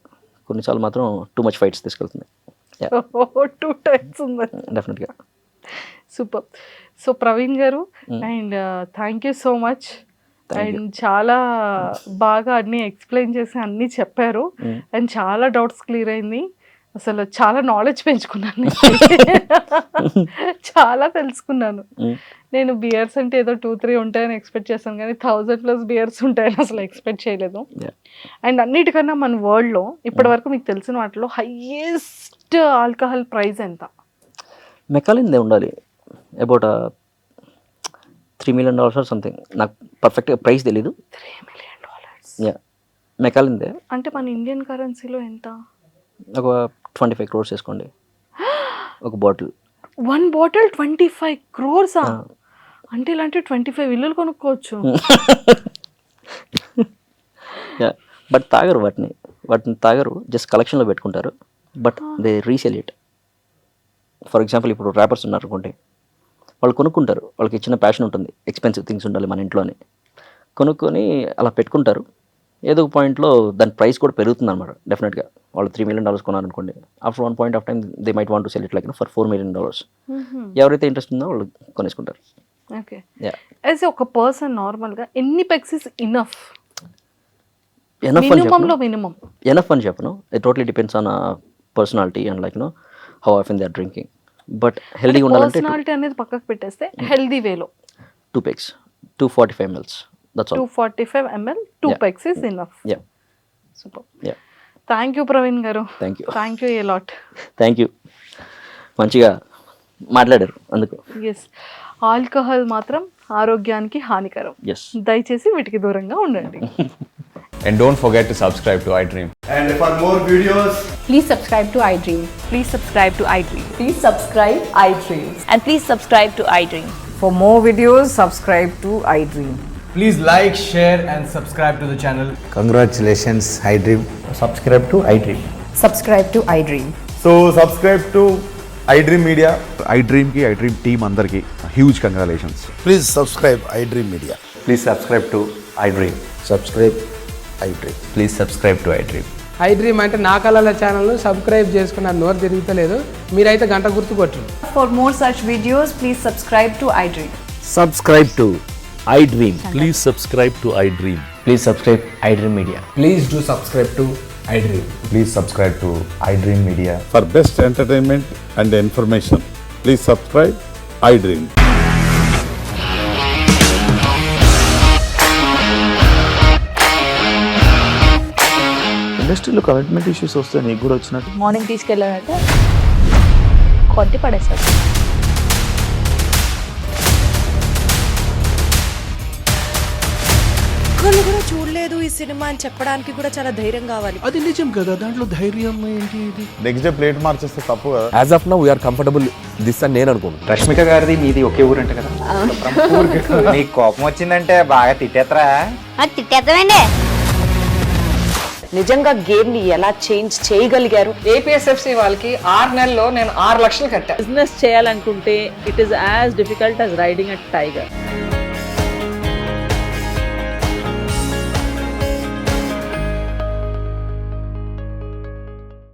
కొన్నిసార్లు మాత్రం టూ మచ్ ఫైట్స్ తీసుకెళ్తుంది. 2 టైమ్స్ ఉంది డెఫినెట్గా. సూపర్. సో ప్రవీణ్ గారు and thank you so much. And చాలా బాగా అన్నీ ఎక్స్ప్లెయిన్ చేసి అన్నీ చెప్పారు. అండ్ చాలా డౌట్స్ క్లియర్ అయింది. అసలు చాలా నాలెడ్జ్ పెంచుకున్నాను, చాలా తెలుసుకున్నాను. నేను బియర్స్ అంటే ఏదో 2-3 ఉంటాయని ఎక్స్పెక్ట్ చేశాను, కానీ 1000+ బియర్స్ ఉంటాయని అసలు ఎక్స్పెక్ట్ చేయలేదు. అండ్ అన్నిటికన్నా మన వరల్డ్లో ఇప్పటి వరకు మీకు తెలిసిన వాటిలో హైయెస్ట్ ఆల్కహాల్ ప్రైస్ ఎంత? మెకాలిన్దే ఉండాలి, అబౌట్ $3 million ఆర్ సంథింగ్. నాకు పర్ఫెక్ట్గా ప్రైస్ తెలీదు. $3 million. యా, మెకాలిన్దే. అంటే మన ఇండియన్ కరెన్సీలో ఎంత? ఒక 25 crores వేసుకోండి ఒక బాటిల్. 1 bottle 25 crores? అంటే ఇలాంటి 25 ఇల్లులు కొనుక్కోవచ్చు. యా, బట్ తాగరు వాటిని తాగరు, జస్ట్ కలెక్షన్లో పెట్టుకుంటారు. But they resale it. For example ఇప్పుడు ర్యాపర్స్ ఉన్నారు అనుకోండి, వాళ్ళు కొనుక్కుంటారు, వాళ్ళకి ఇచ్చిన ప్యాషన్ ఉంటుంది, ఎక్స్పెన్సివ్ థింగ్స్ ఉండాలి మన ఇంట్లోనే, కొనుక్కొని అలా పెట్టుకుంటారు. ఏదో ఒక పాయింట్లో దాని ప్రైస్ కూడా పెరుగుతుంది అనమాట. డెఫినెట్గా వాళ్ళు $3 million కొనాలనుకోండి, after one point of time they might want to sell it like for $4 million. ఎవరైతే ఇంట్రెస్ట్ ఉందో వాళ్ళు కొనేసుకుంటారు. ఓకే. యాజ్ ఒక పర్సన్ నార్మల్గా ఎన్ని పెగ్స్ ఇస్ ఇనఫ్? ఎనఫ్ అని చెప్పను. It totally depends on personality and like how often they are drinking. But హెల్దీగా ఉండాలంటే పర్సనాలిటీ అనేది పక్కకు పెట్టేస్తే హెల్దీ వేలో 2 pegs, 245 ml. That's all. 245 ml, 2 pegs is enough. Yeah. Super. Yeah. Thank you Praveen garu. Thank you. Thank you a lot. Thank you. మంచిగా మాట్లాడారు అందుకు. Yes, alcohol మాత్రం ఆరోగ్యానికి హానికరం. ఎస్, దయచేసి వీటికి దూరంగా ఉండండి. And don't forget to subscribe to iDream. And for more videos, Please subscribe to iDream. Please subscribe to iDream. Please subscribe iDream. And please subscribe to iDream. For more videos, subscribe to iDream. please like, share and subscribe to the channel. Congratulations, iDream. Subscribe to iDream. Subscribe to iDream. So subscribe to iDream Media. iDream team అందరికి huge congratulations. Please subscribe iDream Media. Please subscribe to iDream. Subscribe iDream. Please subscribe to iDream. iDream అంటే నా కళల ఛానల్ను subscribe చేసుకున్న నోరు తిరుగుతలేదు, మీరైతే గంట గుర్తు కొట్టండి. For more such videos, please subscribe to iDream. Subscribe to iDream. Please subscribe to iDream. Please subscribe iDream Media. Please do subscribe to iDream. Please subscribe to iDream Media. For best entertainment and information, please subscribe iDream. ఇండస్ట్రీలో commitment issues వస్తే నీకు కూడా వచ్చినట్టు morning తీసుకెళ్ళాలంటే కొట్టి పడేస్తారు. ఒక్కళ్ళు కూడా చూడలేదు ఈ సినిమా అని చెప్పడానికి కూడా చాలా ధైర్యం కావాలి. అది నిజం కదా, దాంట్లో ధైర్యం ఏంటి? ఇది నెక్స్ట్ డే ప్లేట్ మార్చేస్తే తప్పు కదా. As of now, we are comfortable this అని నేను అనుకుంటున్నాను. రష్మిక గారిది మీది ఒకే ఊరంట కదా. నీకు కోపం వచ్చిందంటే బాగా తిట్టేత్తరా? తిట్టేద్దామండి. నిజంగా గేమ్ ని ఎలా చేంజ్ చేయగలిగారు? ఏపీఎస్ఎఫ్సి వాళ్ళకి 6 నెలల్లో నేను 6 లక్షలు కట్టా. బిజినెస్ చేయాలనుకుంటే it is as difficult as riding a tiger.